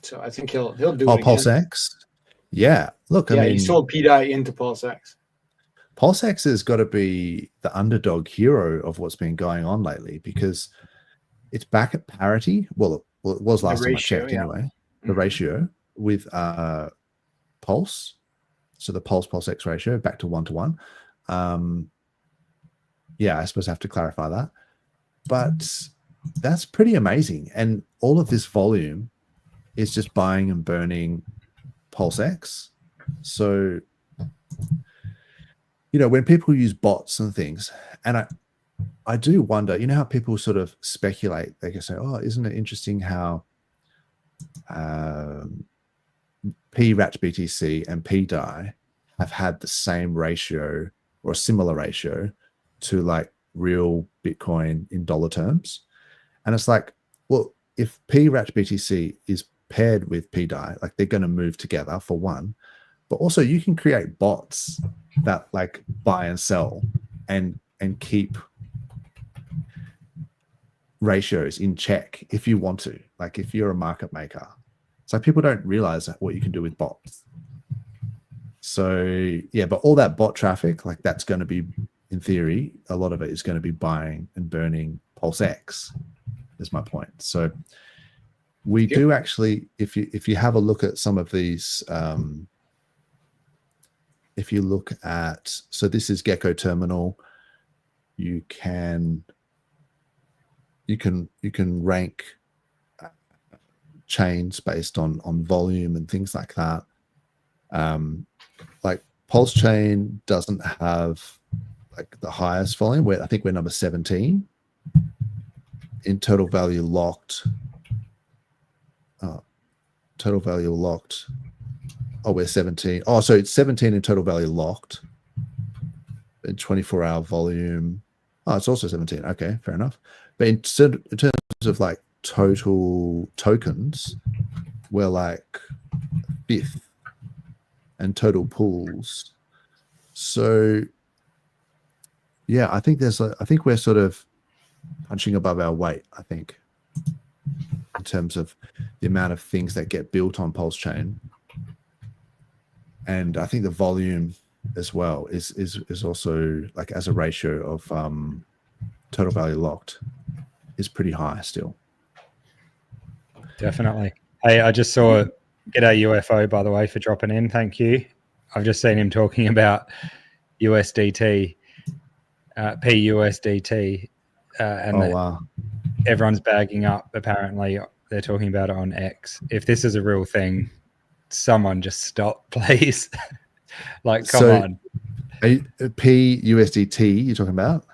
So I think he'll do it again. PulseX? Yeah. Look, I mean, he sold pDAI into PulseX. PulseX has got to be the underdog hero of what's been going on lately, because it's back at parity. Well, it was last time I checked anyway. The ratio with Pulse. So the PulseX ratio back to 1-to-1. Yeah, I suppose I have to clarify that. But that's pretty amazing. And all of this volume is just buying and burning PulseX. So, you know, when people use bots and things, and I do wonder, you know how people sort of speculate, they can say, oh, isn't it interesting how PRAT-BTC and pDAI have had the same ratio or a similar ratio to like real Bitcoin in dollar terms? And it's like, well, if PRAT-BTC is paired with pDAI, like they're going to move together for one, but also you can create bots that like buy and sell and keep ratios in check if you want to, like if you're a market maker. So people don't realize what you can do with bots. So yeah, but all that bot traffic, like that's going to be, in theory, a lot of it is going to be buying and burning PulseX, is my point. So we do actually, if you have a look at some of these, if you look at, so this is Gecko Terminal, you can rank chains based on volume and things like that. Like PulseChain doesn't have like the highest volume. I think we're number 17 in total value locked. Total value locked. Oh, we're 17. Oh, so it's 17 in total value locked. In 24-hour volume. Oh, it's also 17. Okay, fair enough. But in terms of like total tokens, we're like 5th, and total pools. So yeah, I think we're sort of punching above our weight, I think, in terms of the amount of things that get built on PulseChain. And I think the volume as well is also, like, as a ratio of total value locked, is pretty high still. Definitely. Hey, I just saw G'day UFO, by the way, for dropping in. Thank you. I've just seen him talking about USDT, PUSDT, and wow. Everyone's bagging up. Apparently, they're talking about it on X. If this is a real thing, someone just stop, please. Like, come on. PUSDT you're talking about?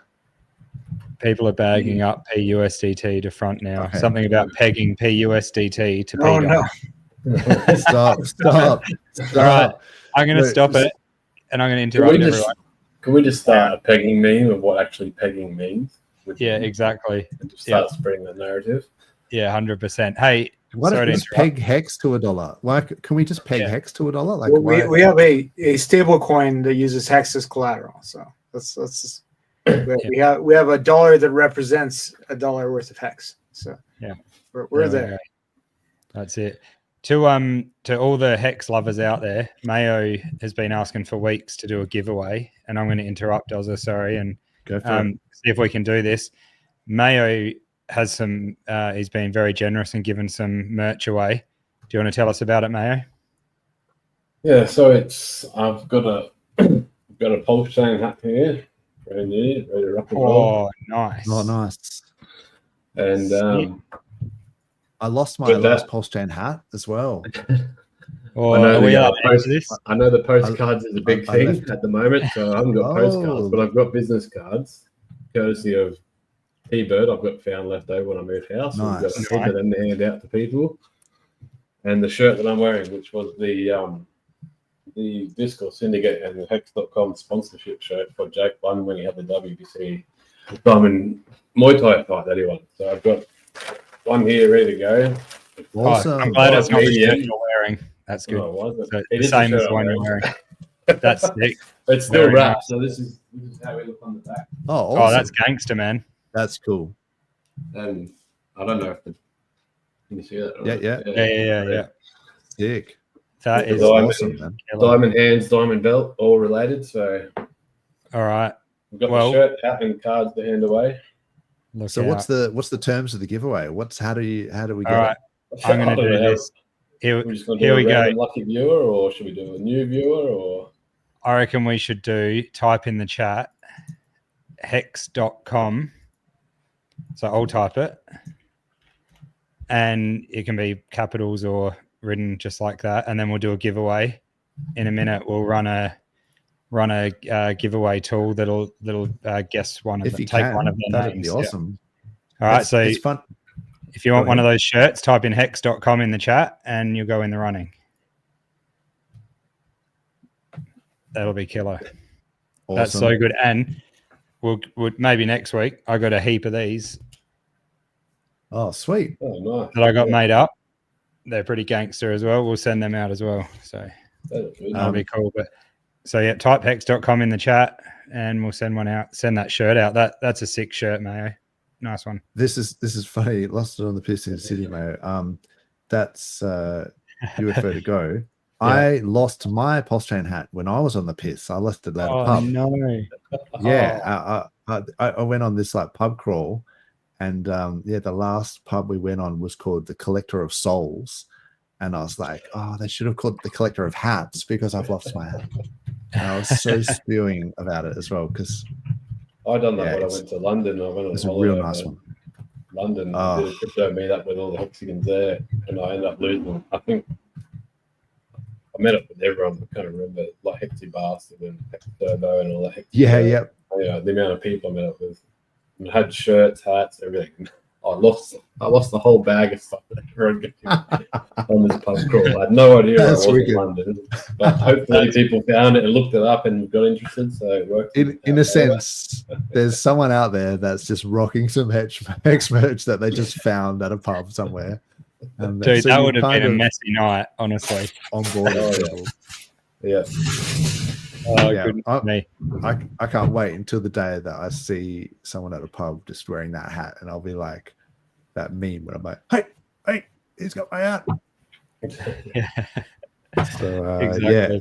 People are bagging up PUSDT to front now. Okay. Something about pegging PUSDT to pDAI. No. Stop. All right. I'm going to stop it, and I'm going to interrupt everyone. Can we just start a pegging meme of what actually pegging means? Yeah, exactly. And just start spreading the narrative. Yeah, 100%. Hey, why don't we just peg Hex to $1? Why can we just peg Hex to $1? Like, well, we have a stable coin that uses Hex as collateral. So let's just, we have a dollar that represents $1 worth of Hex. So yeah, we're there. That's it. To all the Hex lovers out there, Mayo has been asking for weeks to do a giveaway, and I'm going to interrupt Dozza, sorry, and see if we can do this. Mayo has some, he's been very generous and given some merch away. Do you want to tell us about it, Mayo? Yeah, so I've got a PulseChain hat here. brand new, ready to rock and roll. Oh, nice. Oh, nice. And I lost my with that- last PulseChain hat as well. Oh, I know are we the allowed to post, answer this? I know the postcards is a big I thing left it. at the moment, so I haven't got postcards, Oh. but I've got business cards, courtesy of T-Bird. I've got found left over when I moved house. So we've got a Nice. head and then hand out to people. And the shirt that I'm wearing, which was the Discord Syndicate and the Hex.com sponsorship shirt for Jake Bunn when he had the WBC Diamond Muay Thai fight that he won. So I've got one here ready to go. Awesome. Oh, I'm glad it's not the Medium. shirt you're wearing. That's good. Oh, was it? So It the is same the as shirt the one I'm you're wearing. wearing. That's sick. It's still Very wrapped, nice. so this is how we look on the back. Oh, Oh, awesome. that's gangster, man. That's cool. And I don't know if can you see that? Yeah. Sick. That is Diamond. Awesome, man. killer. Diamond hands, diamond belt, all related. So All right. we've got Well- the shirt, hat, and cards to hand away. Look So out. what's the terms of the giveaway? How do we get All right. I'm I going to don't do know. this. Here We're just going to here do we a go. random lucky viewer, or should we do a new viewer, or I reckon we should type in the chat hex.com. So I'll type it. And it can be capitals or written just like that. And then we'll do a giveaway. In a minute, we'll run a giveaway tool that'll guess one of If them, you take can, one of their that'd names. be Yeah. awesome. All right. It's- So it's fun. if you want Go one of ahead. those shirts, type in hex.com in the chat and you'll go in the running. That'll be killer. That's Awesome. so good. And we'll maybe next week. I got a heap of these Oh, sweet. oh, nice. that I got Yeah, made up. They're pretty gangster as well. We'll send them out as well. So that's good. that'll be cool. But so yeah, type hex.com in the chat and we'll send one out. Send that shirt out. That's a sick shirt, Mayo. Nice one. This is funny. Lost it on the piss in the city, Mayo. That's UFO to go. Yeah. I lost my PulseChain hat when I was on the piss. I left it at a pub. no. Yeah, I went on this like pub crawl, and the last pub we went on was called the Collector of Souls, and I was like, oh, they should have called it the Collector of Hats because I've lost my hat. And I was so spewing about it as well because I done that yeah, when I it's- went to London. I went on it's a holiday real nice to one. London, Oh. did a crypto meetup with all the HEXicans there, and I ended up losing. I think I met up with everyone. I can't remember, like Hexi Bastard and Hex Turbo and all that. Yeah, Hexi, yep. Yeah, the amount of people I met up with. I had shirts, hats, everything. I lost the whole bag of stuff that everyone got on this pub crawl. I had no idea where I That's was wicked. in London, but hopefully people found it and looked it up and got interested. So it worked. In a sense, there's someone out there that's just rocking some Hex merch that they just found at a pub somewhere. And Dude, so that you're would have kind been a of messy night, honestly. on board. Oh, with yeah. people. Yeah. Oh, Yeah, goodness me. I can't wait until the day that I see someone at a pub just wearing that hat, and I'll be like that meme where I'm like, hey, he's got my hat. So Exactly. yeah,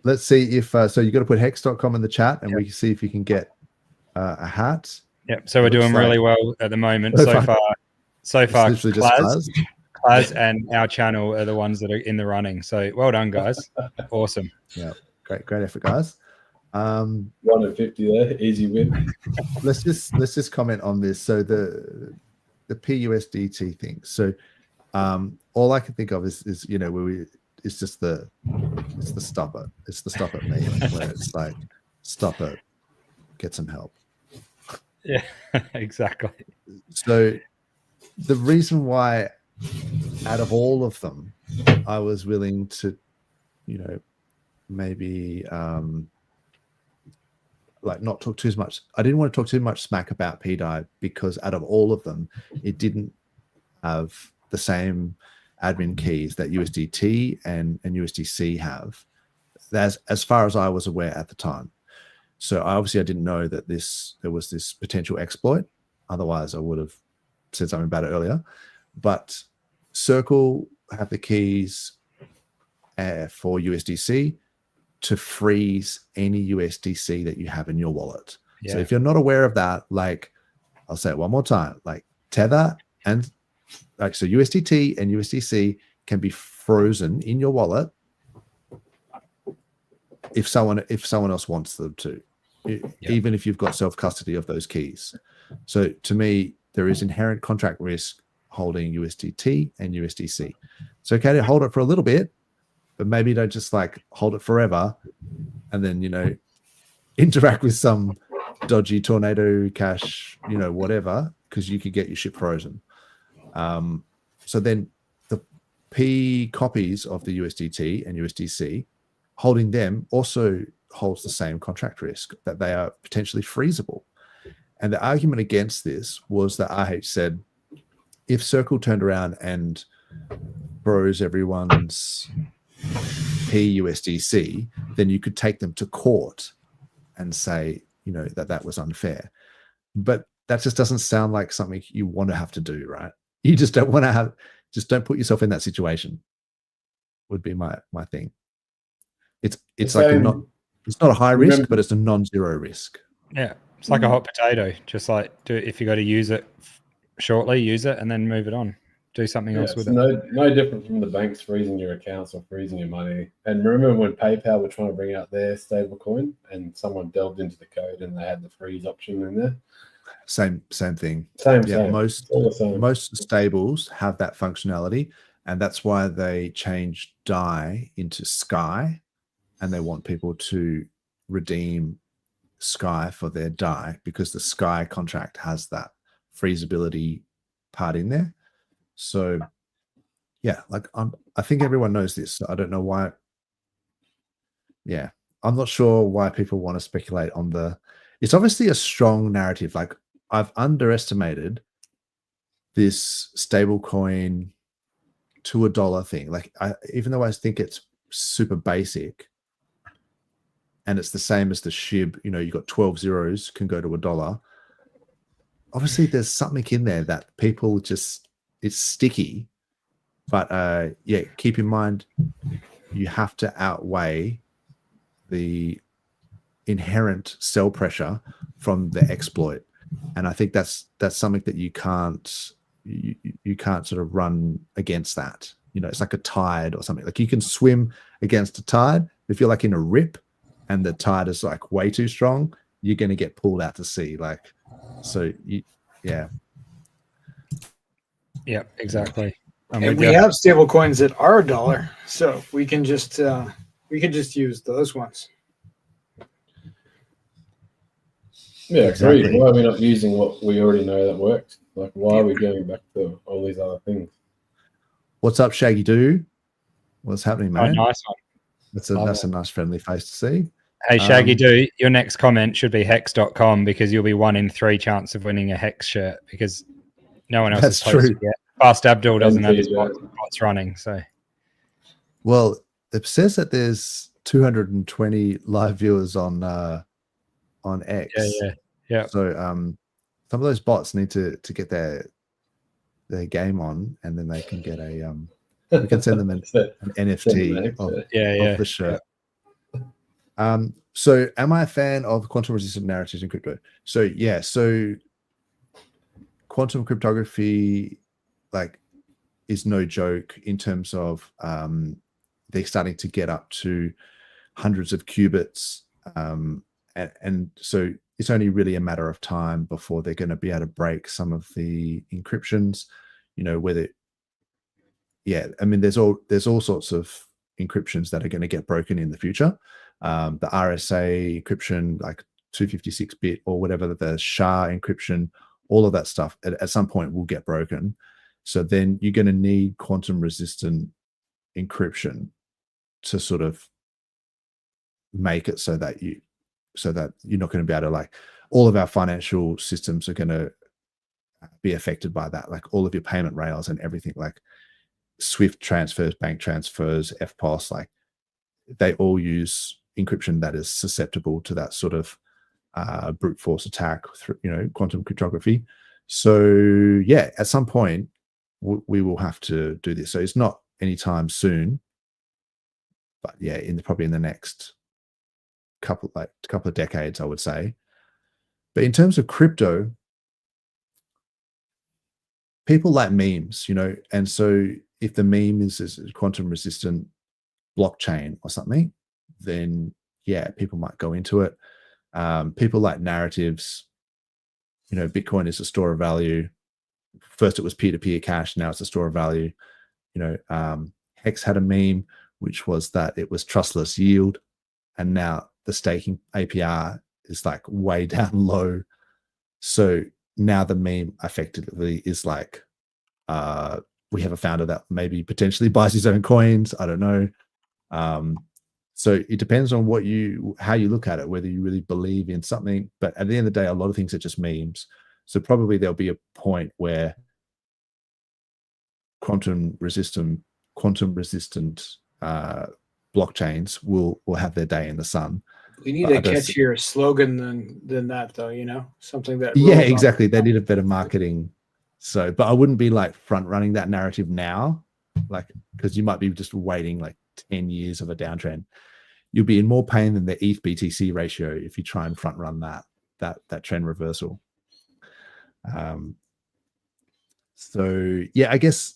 let's see if so you got to put hex.com in the chat, and we can see if you can get a hat. Yep. So we're Looks doing like- really well at the moment. So So far- far, It's literally just Claz and our channel are the ones that are in the running. So well done, guys. Awesome. great effort, guys. 1 in 50 there, easy win. Let's just comment on this. So the PUSDT thing. So all I can think of is where it's the stop it. It's the stop it meme where it's like, stop it, get some help. Yeah, exactly. So the reason why out of all of them, I was willing to, maybe like not talk too much. I didn't want to talk too much smack about pDAI because out of all of them, it didn't have the same admin keys that USDT and USDC have, as far as I was aware at the time. So I didn't know that there was this potential exploit. Otherwise, I would have said something about it earlier. But Circle have the keys for USDC to freeze any USDC that you have in your wallet. Yeah. So if you're not aware of that, like I'll say it one more time, like Tether and like so USDT and USDC can be frozen in your wallet if someone else wants them to. even if you've got self-custody of those keys. So to me, there is inherent contract risk holding USDT and USDC. It's okay to hold it for a little bit, but maybe don't just like hold it forever and then, you know, interact with some dodgy tornado cash, you know, whatever, because you could get your shit frozen. So then the P copies of the USDT and USDC, holding them also holds the same contract risk, that they are potentially freezable. And the argument against this was that RH said, if Circle turned around and froze everyone's PUSDC, then you could take them to court and say, you know, that was unfair. But that just doesn't sound like something you want to have to do, right? You just don't want to have, just don't put yourself in that situation, would be my thing. It's like it's not a high risk, but it's a non-zero risk. Yeah, it's like a hot potato. Just like if you got to use it shortly, use it and then move it on. Do something else with it. No different from the banks freezing your accounts or freezing your money. And remember when PayPal were trying to bring out their stable coin and someone delved into the code and they had the freeze option in there? Same thing. Same. Most stables have that functionality, and that's why they changed DAI into Sky, and they want people to redeem Sky for their DAI because the Sky contract has that freezability part in there. So yeah, like I think everyone knows this. So I don't know why. Yeah, I'm not sure why people want to speculate on it's obviously a strong narrative. Like, I've underestimated this stablecoin to $1 thing. Like, even though I think it's super basic and it's the same as the SHIB, you know, you got 12 zeros can go to $1. Obviously there's something in there that people just, it's sticky. But yeah, keep in mind, you have to outweigh the inherent sell pressure from the exploit, and I think that's something that you can't sort of run against that. You know, it's like a tide or something. Like, you can swim against a tide. If you're like in a rip and the tide is like way too strong, you're going to get pulled out to sea. Like, so yeah, exactly. And we have stable coins that are $1, so we can just use those ones. Yeah, exactly. Why are we not using what we already know that works? Like, why are we going back to all these other things? What's up, Shaggy Doo? What's happening, man? Oh, nice one. That's a nice friendly face to see. Hey, Shaggy Doo, your next comment should be hex.com, because you'll be 1 in 3 chance of winning a Hex shirt, because no one else has posted yet. Fast Abdul doesn't have his bots running. So, well, it says that there's 220 live viewers on X. Yeah. So some of those bots need to get their game on, and then they can get a we can send them an NFT of the shirt. So am I a fan of quantum resistant narratives in crypto? So yeah, so quantum cryptography like is no joke in terms of they're starting to get up to hundreds of qubits, and so it's only really a matter of time before they're going to be able to break some of the encryptions, you know, whether I mean there's all sorts of encryptions that are going to get broken in the future. The RSA encryption, like 256-bit or whatever, the SHA encryption, all of that stuff at some point will get broken. So then you're going to need quantum resistant encryption to sort of make it so that you're not going to be able to, like, all of our financial systems are going to be affected by that. Like all of your payment rails and everything, like SWIFT transfers, bank transfers, FPOS, like they all use encryption that is susceptible to that sort of brute force attack through, you know, quantum cryptography. So yeah, at some point we will have to do this. So it's not anytime soon, but yeah, probably in the next couple of decades, I would say. But in terms of crypto, people like memes, you know, and so if the meme is a quantum resistant blockchain or something, then yeah, people might go into it. People like narratives. Bitcoin is a store of value. First it was peer-to-peer cash, now it's a store of value. Hex had a meme which was that it was trustless yield, and now the staking APR is like way down low. So now the meme effectively is like, we have a founder that maybe potentially buys his own coins. I don't know. So it depends on how you look at it, whether you really believe in something. But at the end of the day, a lot of things are just memes. So probably there'll be a point where quantum resistant blockchains will have their day in the sun. We need a catchier slogan than that, though. Something that. Yeah, exactly. They need a better marketing. So, but I wouldn't be like front running that narrative now, like, because you might be just waiting like 10 years of a downtrend. You'll be in more pain than the ETH BTC ratio if you try and front run that trend reversal. So yeah, I guess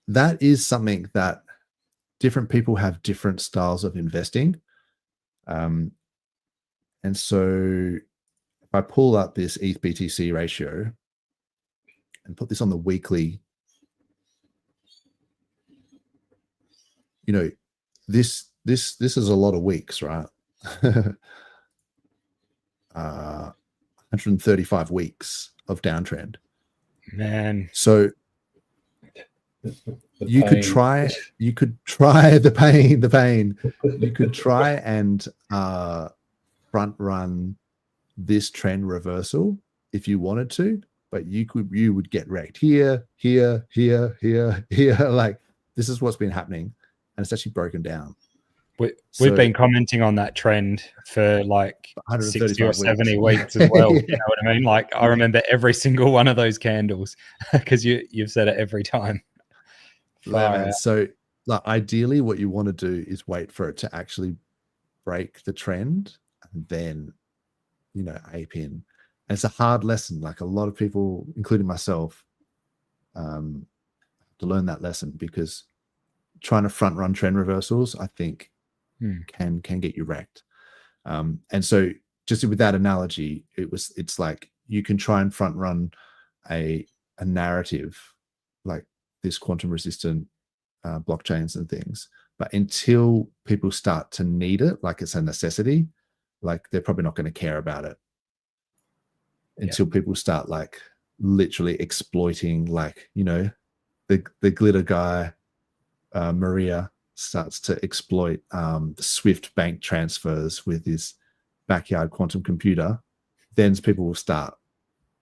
that is something that different people have different styles of investing. And so if I pull up this ETH BTC ratio and put this on the weekly, this is a lot of weeks, right? 135 weeks of downtrend. Man. So you could try the pain. You could try and front run this trend reversal if you wanted to, but you would get wrecked here. Like, this is what's been happening, and it's actually broken down. We've been commenting on that trend for like 60 or 70 weeks as well. You know what I mean? Like, I remember every single one of those candles because you've said it every time. So, like, ideally, what you want to do is wait for it to actually break the trend, and then, ape in. And it's a hard lesson. Like, a lot of people, including myself, have to learn that lesson, because trying to front run trend reversals, I think, can get you wrecked. And so, just with that analogy, it's like you can try and front run a narrative like this quantum resistant blockchains and things, but until people start to need it, like it's a necessity, like they're probably not going to care about it until people start like literally exploiting, like, the glitter guy, Maria, starts to exploit the Swift bank transfers with his backyard quantum computer, then people will start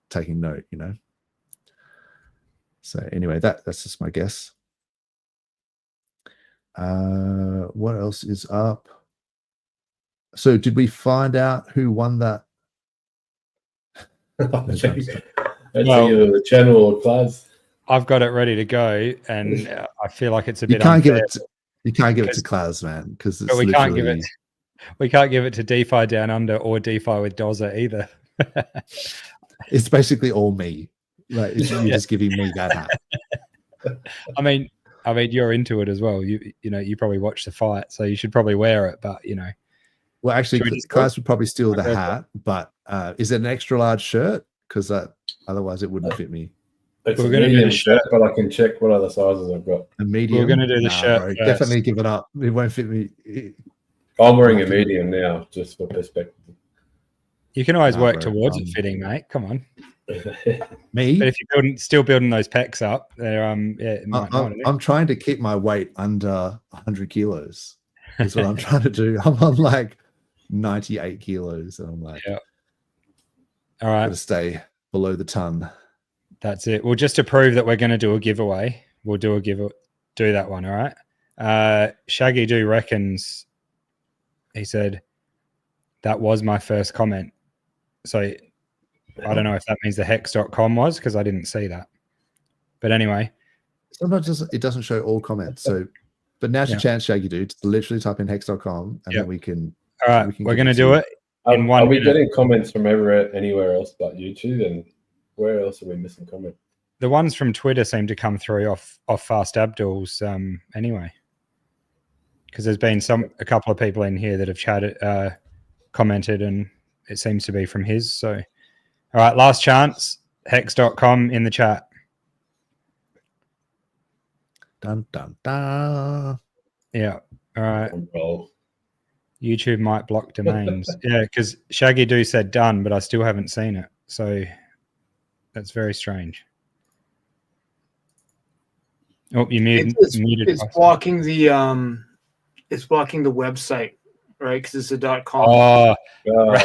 taking note, So anyway, that's just my guess. What else is up? So did we find out who won that? The general class. I've got it ready to go, and I feel like it's a bit unfair. You can't give it to Class, man, because we can't give it. We can't give it to DeFi Down Under or DeFi with Dozza either. It's basically all me. Like, you're just giving me that hat. I mean, you're into it as well. You probably watch the fight, so you should probably wear it. But well, actually, Class would probably steal the hat. But is it an extra large shirt? Because otherwise, it wouldn't fit me. It's a medium shirt, but I can check what other sizes I've got. A medium? We're going to do the shirt. Bro, definitely give it up. It won't fit me. I'm wearing a medium now, just for perspective. You can always work towards it fitting, mate. Come on. Me? But if you're still building those pecs up, they're I'm trying to keep my weight under 100 kilos. That's what I'm trying to do. I'm on like 98 kilos, and I'm like, all right, gotta stay below the ton. That's it. Well, just to prove that we're going to do a giveaway, we'll do that one. All right. Shaggy Do reckons, he said, that was my first comment. So I don't know if that means the hex.com was, because I didn't see that. But anyway. Sometimes it doesn't show all comments. So, but now's your chance, Shaggy Do, to literally type in hex.com, and then we can. All right. We're going to do it in 1 minute. Are we getting comments from anywhere else but YouTube? And where else are we missing comments? The ones from Twitter seem to come through off Fast Abdul's anyway. Because there's been a couple of people in here that have commented, and it seems to be from his. So, all right, last chance. Hex.com in the chat. Dun dun dun. Yeah. All right. Roll. YouTube might block domains. Yeah, because Shaggy Do said done, but I still haven't seen it. So that's very strange. Oh, you muted. It's blocking the website, right? Because it's a .com. Oh, Oh,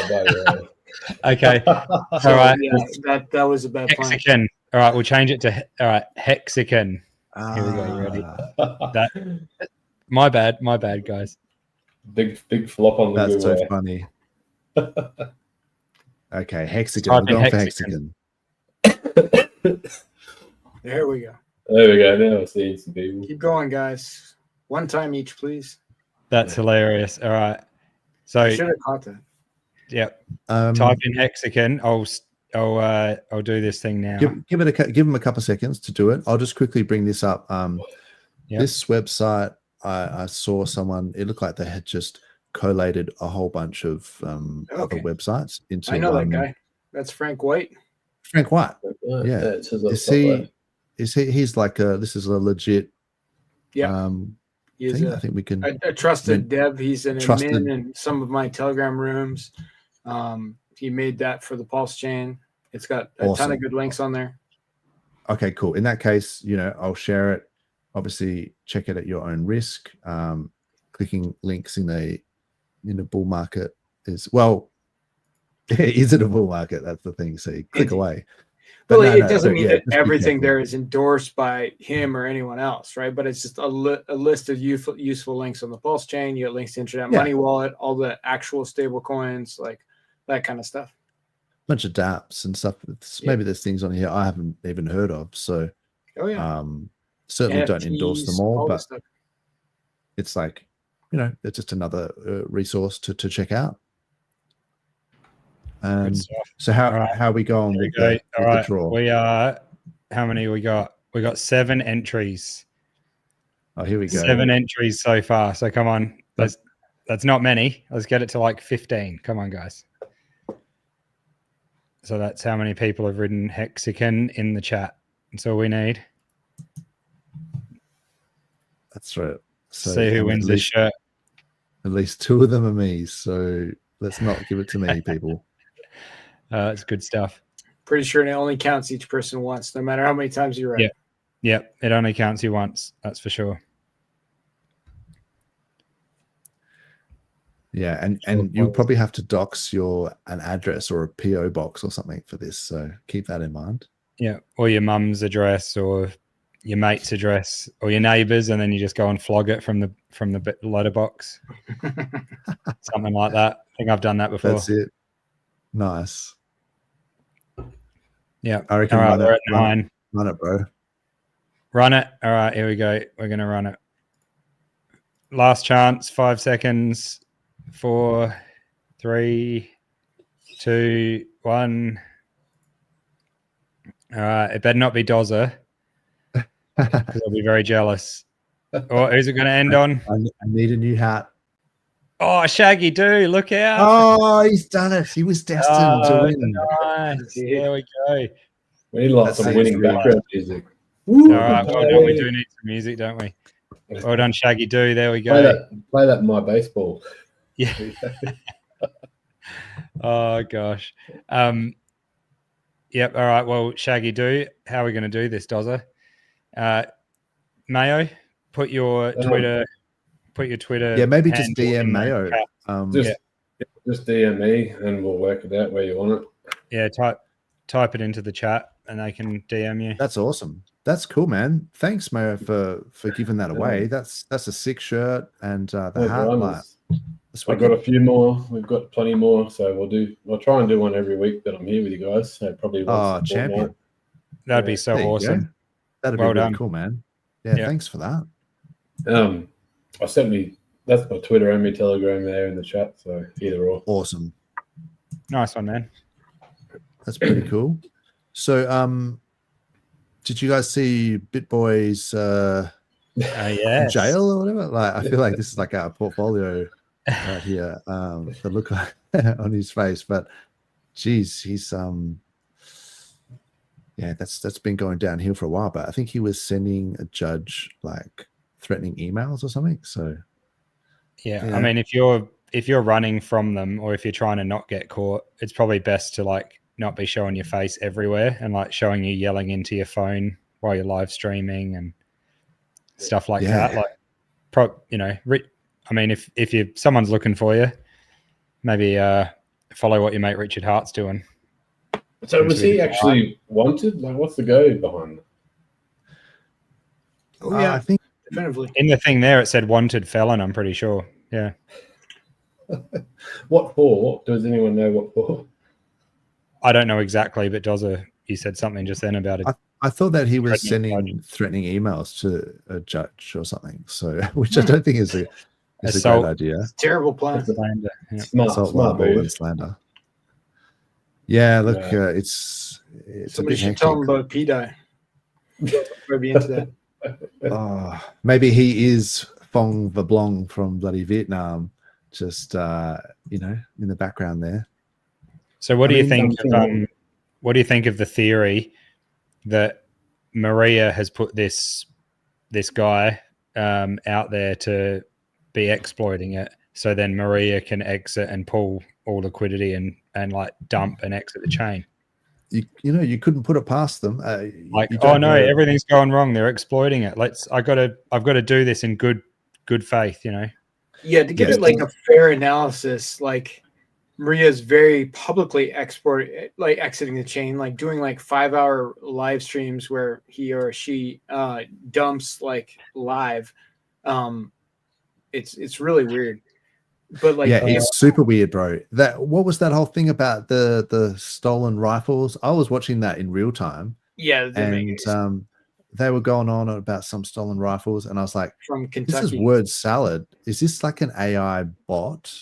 okay. All So, right. yeah, that was a bad plan. HEXican. All right, we'll change it to HEXican. Here we go. You ready? that My bad, guys. big flop on the That's so giveaway. funny. Okay, HEXican. Type We're in going for HEXican. There we go. There we go. Now I'm seeing some people. Keep going, guys. One time each, please. That's hilarious. All right. I So, should have caught that. yep. Type in HEXican. I'll do this thing now. give them a couple of seconds to do it. I'll just quickly bring this up. Yep. This website, I saw someone. It looked like they had just collated a whole bunch of other websites into. I know that guy. That's Frank White. Frank White. Yeah. It says on Is top he? there. Is he? He's like a. This is a legit. Yeah. He's I think we can. a trusted dev. He's an Trusted. admin in some of my Telegram rooms. He made that for the PulseChain. It's got a ton Awesome. of good links on there. Okay, cool. In that case, I'll share it. Obviously, check it at your own risk. Clicking links in a bull market is is it a bull market? That's the thing. So you click away. Well, it doesn't mean that everything there is endorsed by him or anyone else, right? But it's just a list of useful links on the PulseChain. You get links to Internet Money Wallet, all the actual stable coins, like that kind of stuff. Bunch of dApps and stuff. Maybe there's things on here I haven't even heard of. So certainly NFTs, don't endorse them all, but stuff. it's like, it's just another resource to check out. So how are we going with the draw? We are, how many we got? We got 7 entries. Oh, here we go. 7 entries so far. So come on. That's not many. Let's get it to like 15. Come on, guys. So that's how many people have written HEXican in the chat. That's all we need. That's right. So see who wins this shirt. At least 2 of them are me. So let's not give it to me, people. It's good stuff. Pretty sure it only counts each person once, no matter how many times you write. Yep. It only counts you once. That's for sure. Yeah, and you'll probably have to dox an address or a PO box or something for this. So keep that in mind. Yeah, or your mum's address or your mate's address or your neighbour's, and then you just go and flog it from the letterbox. Something like that. I think I've done that before. That's it. Nice. Yeah. I reckon we're at 9. Run it, bro. Run it. All right, here we go. We're going to run it. Last chance, 5 seconds. 4, 3, 2, 1. All right, it better not be Dozza because I'll be very jealous. Oh, who's it going to end on? I need a new hat. Oh, Shaggy Do, look out. Oh, he's done it. He was destined to win. Nice. There we go. We need lots of winning background music. All right, well done. We do need some music, don't we? Well done, Shaggy Do. There we go. Play that in my baseball. Yeah. Oh, gosh. Yep. All right. Well, Shaggy Do, how are we going to do this, Dozza? Mayo, put your Twitter. Yeah, maybe just DM Mayo. Just DM me and we'll work it out where you want it. Yeah, type it into the chat and they can DM you. That's awesome. That's cool, man. Thanks, Mayo, for giving that away. That's a sick shirt and the hat. I've got a few more. We've got plenty more, so we'll try and do one every week that I'm here with you guys. So probably once. Champion. That'd be so awesome. That'd be really cool, man. Yeah, thanks for that. That's my Twitter and my Telegram there in the chat. So either or. Awesome. Nice one, man. That's pretty cool. So, did you guys see BitBoy's yes. jail or whatever? Like, I feel like this is like our portfolio right here. The look on his face, but geez, he's yeah, that's been going downhill for a while. But I think he was sending a judge like threatening emails or something. So Yeah, yeah. I mean, if you're running from them, or if you're trying to not get caught, it's probably best to like not be showing your face everywhere and like showing you yelling into your phone while you're live streaming and stuff like Yeah. that. Like, I mean, if someone's looking for you, maybe follow what your mate Richard Hart's doing. So was he actually wanted? Like, what's the go behind that? Oh yeah, I think definitively. In the thing there, it said wanted felon. I'm pretty sure. Yeah. What for? Does anyone know what for? I don't know exactly, but Dozza, you said something just then about it. I thought that he was Threatening threatening emails to a judge or something. So, which I don't think is a Assault. great idea. It's a terrible plan. Slander. Yeah. Assault, Smart libel, and move. slander. Yeah, look, Yeah. It's Somebody a bit should tell him hectic. about pDAI. Maybe into that. Oh, maybe he is Phong Vablong from bloody Vietnam, just in the background there. So what do you think of the theory that Maria has put this guy out there to be exploiting it, so then Maria can exit and pull all liquidity and like dump and exit the chain? You couldn't put it past them. Like, you don't oh no, know. everything's going wrong. They're exploiting it. I've got to do this in good faith, Yeah, to give Yeah. it like a fair analysis, like Maria's very publicly exiting the chain, like doing like 5-hour live streams where he or she dumps like live. It's really weird. But like, yeah, it's super weird, bro. What was that whole thing about the stolen rifles? I was watching that in real time, yeah, and they were going on about some stolen rifles, and I was like, from this is Kentucky. word salad. Is this like an AI bot,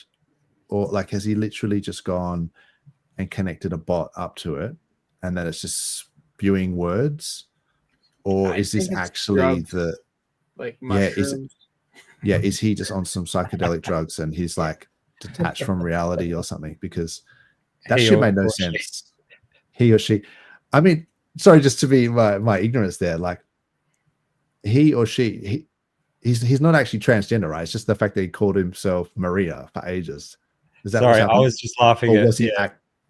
or like has he literally just gone and connected a bot up to it, and then it's just spewing words, or I is this think it's actually drugs, like yeah? mushrooms. Is he just on some psychedelic drugs and he's like detached from reality or something? Because that shit made no sense. He or she. I mean, sorry, just to be my ignorance there. Like he or she, he's not actually transgender, right? It's just the fact that he called himself Maria for ages. Is that Sorry, I was just laughing or was he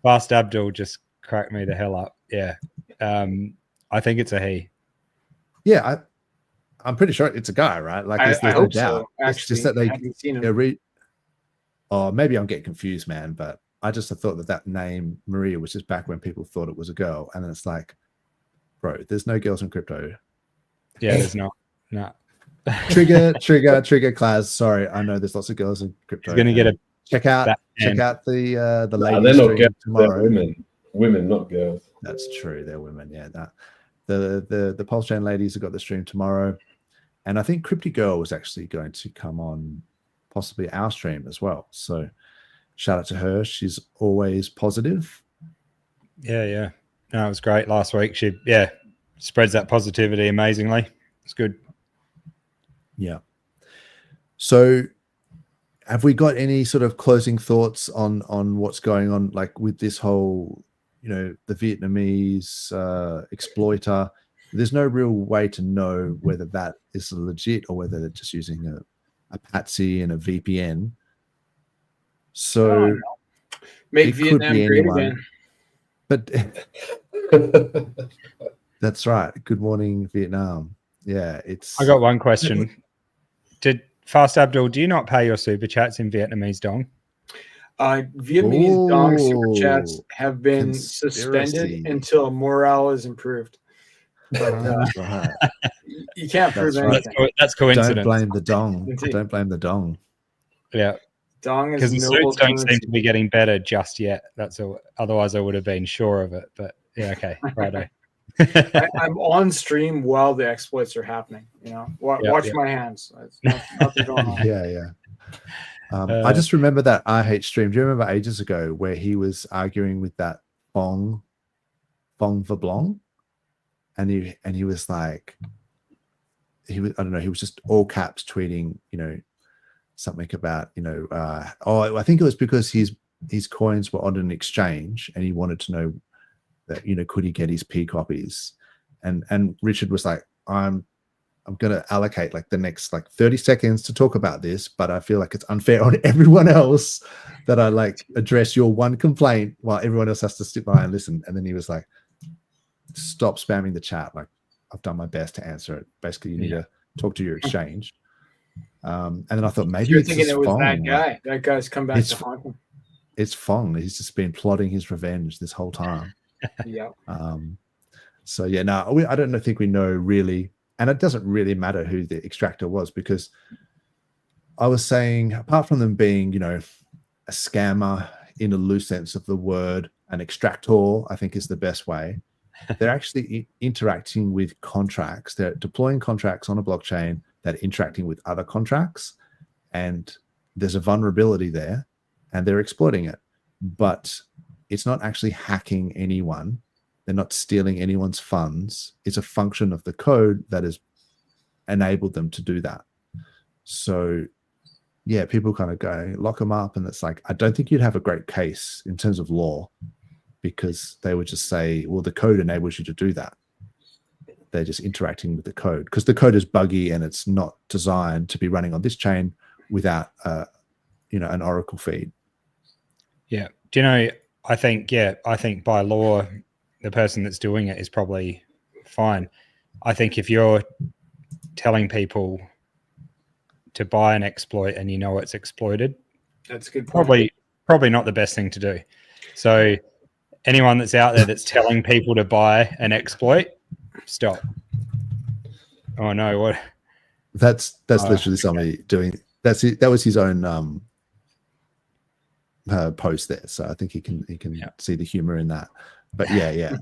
Fast Abdul just cracked me the hell up. Yeah. I think it's a he. Yeah, I'm pretty sure it's a guy, right? Like there's no doubt. So, It's just that they haven't seen him. Oh, maybe I'm getting confused, man. But I just thought that name Maria was just back when people thought it was a girl, and then it's like, bro, there's no girls in crypto. Yeah, there's not. No. Trigger class. Sorry, I know there's lots of girls in crypto. He's gonna get a check out the ladies they're not girls, tomorrow. they're women, not girls. That's true. They're women. Yeah, the PulseChain ladies have got the stream tomorrow, and I think Crypty Girl was actually going to come on possibly our stream as well. So shout out to her. She's always positive. Yeah. No, it was great last week. She spreads that positivity amazingly. It's good. Yeah. So have we got any sort of closing thoughts on what's going on, like with this whole, the Vietnamese exploiter? There's no real way to know whether that is legit or whether they're just using a patsy and a VPN. So make Vietnam great again. But that's right. Good morning, Vietnam. Yeah, I got one question. Did Fast Abdul, do you not pay your super chats in Vietnamese dong? Vietnamese dong super chats have been suspended until morale is improved. But right. You can't prove anything. That's coincidence. Don't blame the dong. Don't blame the dong. Yeah. Dong is because the suits don't seem to be getting better just yet. That's all. Otherwise, I would have been sure of it. But yeah, okay, righto. I'm on stream while the exploits are happening. Watch my hands. Nothing going on. Yeah. I just remember that RH stream. Do you remember ages ago where he was arguing with that Phong Vablong, and he was like, I don't know, he was just all caps tweeting, something about, I think it was because his coins were on an exchange and he wanted to know that, could he get his P copies? And Richard was like, I'm going to allocate like the next 30 seconds to talk about this, but I feel like it's unfair on everyone else that I address your one complaint while everyone else has to sit by and listen. And then he was like, stop spamming the chat. Like, I've done my best to answer it. Basically, you need to talk to your exchange. And then I thought maybe You're it's thinking just it was Fong. that guy. That guy's come back to haunt him. It's Fong. He's just been plotting his revenge this whole time. Yeah. So yeah, no, I don't think we know really, and it doesn't really matter who the extractor was, because I was saying, apart from them being, a scammer in a loose sense of the word, an extractor, I think is the best way. They're actually interacting with contracts. They're deploying contracts on a blockchain that are interacting with other contracts, and there's a vulnerability there, and they're exploiting it. But it's not actually hacking anyone. They're not stealing anyone's funds. It's a function of the code that has enabled them to do that. So, yeah, people kind of go, lock them up. And it's like, I don't think you'd have a great case in terms of law, because they would just say, well, the code enables you to do that. They're just interacting with the code because the code is buggy and it's not designed to be running on this chain without, an Oracle feed. Yeah. Do you know, I think by law, the person that's doing it is probably fine. I think if you're telling people to buy an exploit and it's exploited, that's a good point. Probably not the best thing to do. So anyone that's out there that's telling people to buy an exploit, stop. Oh no, what? That's literally somebody doing that was his own post there. So I think he can see the humor in that. But yeah,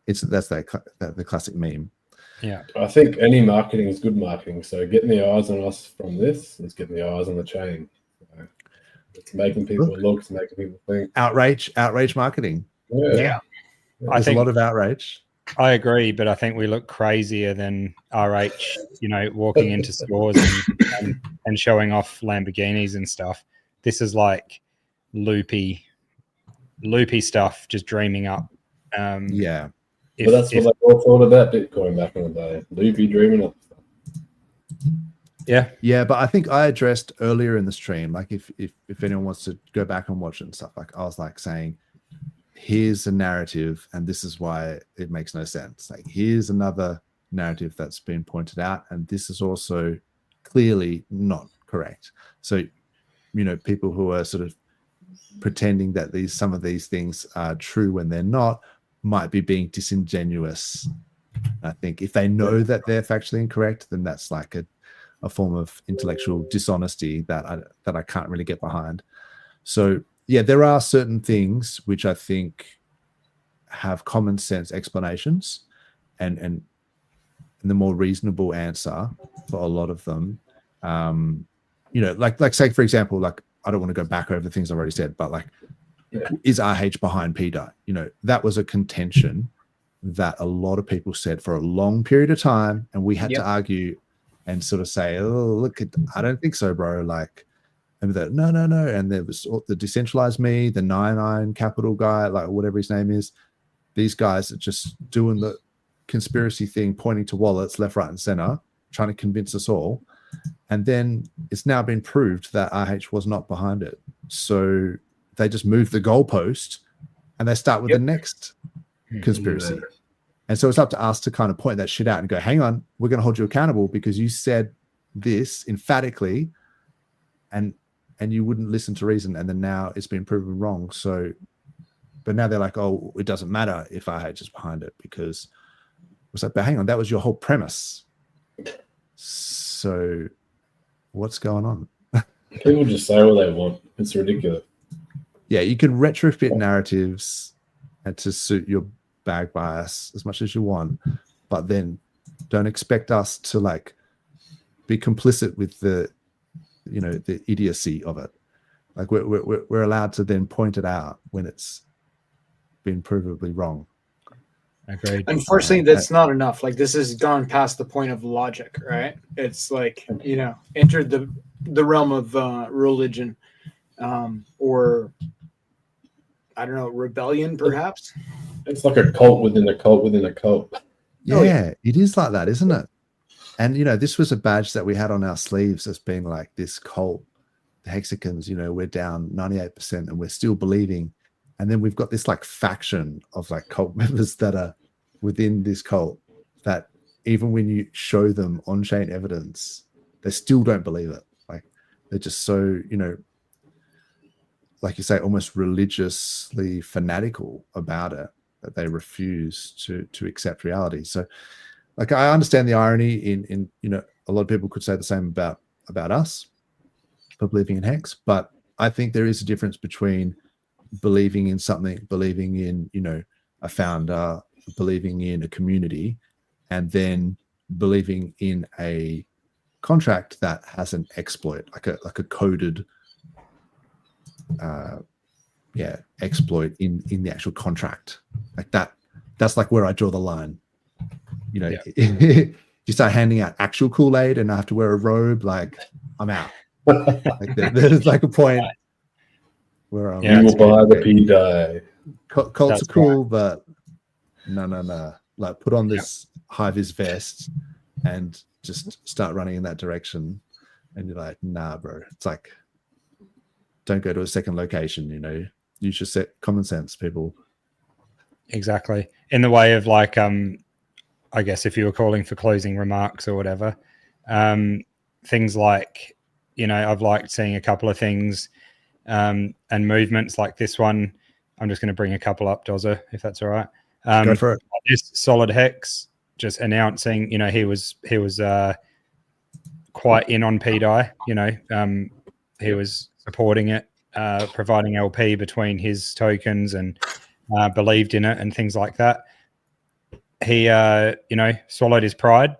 that's the classic meme. Yeah, I think any marketing is good marketing. So getting the eyes on us from this is getting the eyes on the chain. So it's making people look, it's making people think. Outrage marketing. Yeah. There's a lot of outrage. I agree, but I think we look crazier than RH, walking into stores and showing off Lamborghinis and stuff. This is like loopy stuff, just dreaming up. But that's what they all thought about Bitcoin back in the day. Loopy dreaming up stuff. Yeah, but I think I addressed earlier in the stream, like if anyone wants to go back and watch it and stuff, like I was like saying, here's a narrative and this is why it makes no sense. Like, here's another narrative that's been pointed out, and this is also clearly not correct. So, people who are sort of pretending that some of these things are true when they're not might be being disingenuous. I think if they know that they're factually incorrect, then that's like a form of intellectual dishonesty that I can't really get behind. So yeah, there are certain things which I think have common sense explanations, and the more reasonable answer for a lot of them, like say for example, like I don't want to go back over the things I've already said, but like, is RH behind pDAI? That was a contention that a lot of people said for a long period of time, and we had to argue and sort of say, oh, look, I don't think so, bro. Like, and no. And there was the decentralized me, the 99 Capital guy, like whatever his name is. These guys are just doing the conspiracy thing, pointing to wallets left, right, and center, trying to convince us all. And then it's now been proved that RH was not behind it. So they just move the goalpost and they start with the next conspiracy. And so it's up to us to kind of point that shit out and go, hang on, we're going to hold you accountable because you said this emphatically and you wouldn't listen to reason. And then now it's been proven wrong. So, but now they're like, oh, it doesn't matter if RH is behind it, because it's like, but hang on, that was your whole premise. So what's going on? People just say what they want. It's ridiculous. Yeah, you can retrofit narratives and to suit your bag bias as much as you want, but then don't expect us to like be complicit with the idiocy of it. Like we're allowed to then point it out when it's been provably wrong. Agreed. Unfortunately, that's not enough. Like, this has gone past the point of logic, right? It's like, entered the the realm of religion, or I don't know, rebellion, perhaps. It's like a cult within a cult within a cult. Yeah, Oh, yeah. it is like that, isn't it? And this was a badge that we had on our sleeves as being like this cult. The HEXicans, we're down 98% and we're still believing. And then we've got this like faction of like cult members that are within this cult that even when you show them on-chain evidence, they still don't believe it. Like they're just so, like you say, almost religiously fanatical about it that they refuse to accept reality. So like I understand the irony in a lot of people could say the same about us for believing in Hex, but I think there is a difference between believing in something, believing in a founder, believing in a community, and then believing in a contract that has an exploit, like a coded exploit in the actual contract. Like that's like where I draw the line. You start handing out actual Kool-Aid and I have to wear a robe, like I'm out. Like there's like a point where I'm You will buy the pDAI. Cults are cool, but no. Like put on this high-vis vest and just start running in that direction. And you're like, nah, bro. It's like, don't go to a second location, You should set common sense, people. Exactly. In the way of like, I guess if you were calling for closing remarks or whatever, things like, I've liked seeing a couple of things and movements like this one. I'm just going to bring a couple up, Dozza, if that's all right. Go for it. This Solid Hex just announcing, he was quite in on pDAI. He was supporting it, providing LP between his tokens and believed in it and things like that. He, swallowed his pride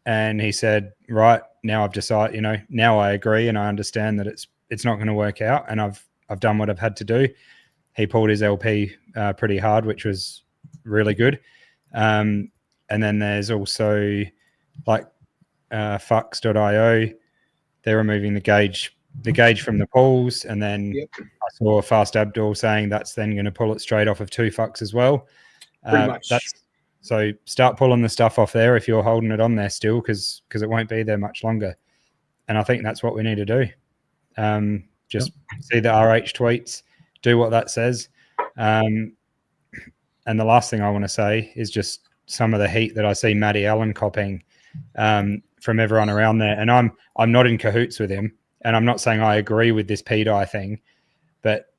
and he said, right, now I've decided, now I agree and I understand that it's not going to work out and I've done what I've had to do. He pulled his LP pretty hard, which was really good. And then there's also like Fux.io. They're removing the gauge from the pools. And then I saw Fast Abdul saying that's then going to pull it straight off of 2Fux as well. Pretty much. So start pulling the stuff off there if you're holding it on there still, because it won't be there much longer. And I think that's what we need to do. Just see the RH tweets, do what that says. And the last thing I want to say is just some of the heat that I see Matty Allen copying from everyone around there. And I'm not in cahoots with him. And I'm not saying I agree with this pDAI thing, but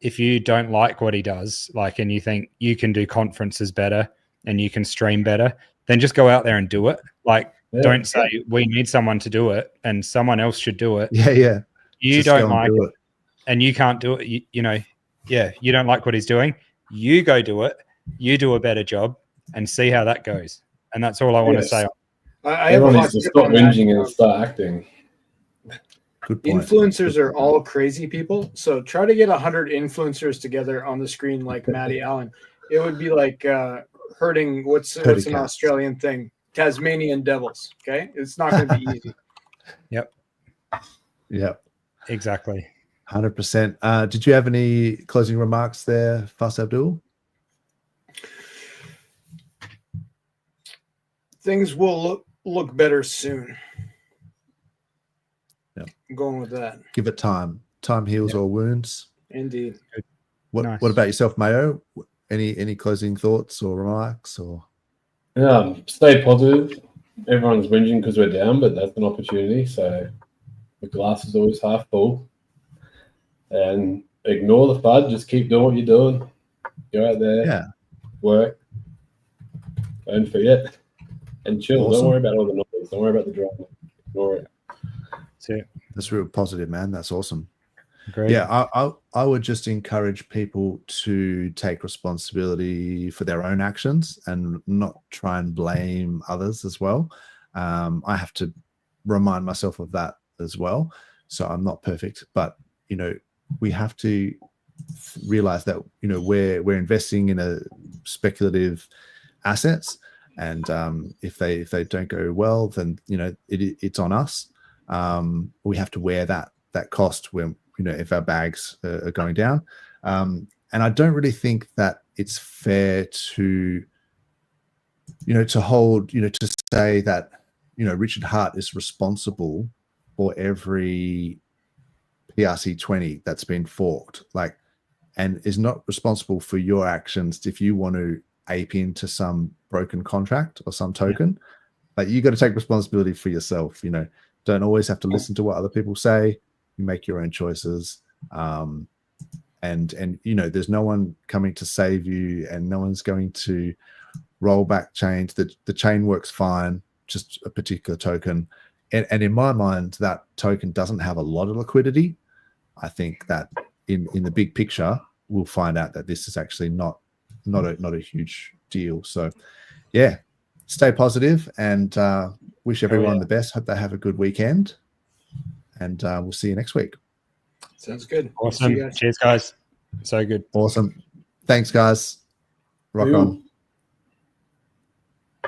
if you don't like what he does, and you think you can do conferences better and you can stream better, then just go out there and do it. Don't say we need someone to do it and someone else should do it. Yeah. You just don't like it and you can't do it. You don't like what he's doing. You go do it. You do a better job and see how that goes. And that's all I want to say. Everyone needs to stop whinging and start acting. Good point. Influencers are all crazy people. So try to get 100 influencers together on the screen like Matty Allen. It would be like herding. What's an Australian thing? Tasmanian devils. Okay, it's not going to be easy. Yep. Exactly. 100%. Did you have any closing remarks there, Fast Abdul? Things will look better soon. Yep. I'm going with that. Give it time. Time heals all wounds. Indeed. What about yourself, Mayo? Any closing thoughts or remarks? Or stay positive. Everyone's whinging because we're down, but that's an opportunity. So the glass is always half full. And ignore the FUD. Just keep doing what you're doing. Go out there, work, don't forget, and chill. Awesome. Don't worry about all the noise. Don't worry about the drama. Ignore it. That's real positive, man. That's awesome. Great. Yeah, I would just encourage people to take responsibility for their own actions and not try and blame others as well. I have to remind myself of that as well. So I'm not perfect, but we have to realize that we're investing in a speculative assets, and if they don't go well, then it's on us. we have to wear that cost when, if our bags are going down. And I don't really think that it's fair to, to hold, to say that, Richard Hart is responsible for every PRC20 that's been forked, and is not responsible for your actions if you want to ape into some broken contract or some token. You got to take responsibility for yourself. Don't always have to listen to what other people say. You make your own choices. And there's no one coming to save you, and no one's going to roll back chains. The chain works fine, just a particular token. And in my mind, that token doesn't have a lot of liquidity. I think that in the big picture, we'll find out that this is actually not a huge deal. So yeah, stay positive, and wish everyone the best. Hope they have a good weekend, and we'll see you next week. Sounds good. Awesome. Cheers, guys. So good. Awesome. Thanks, guys. Rock on.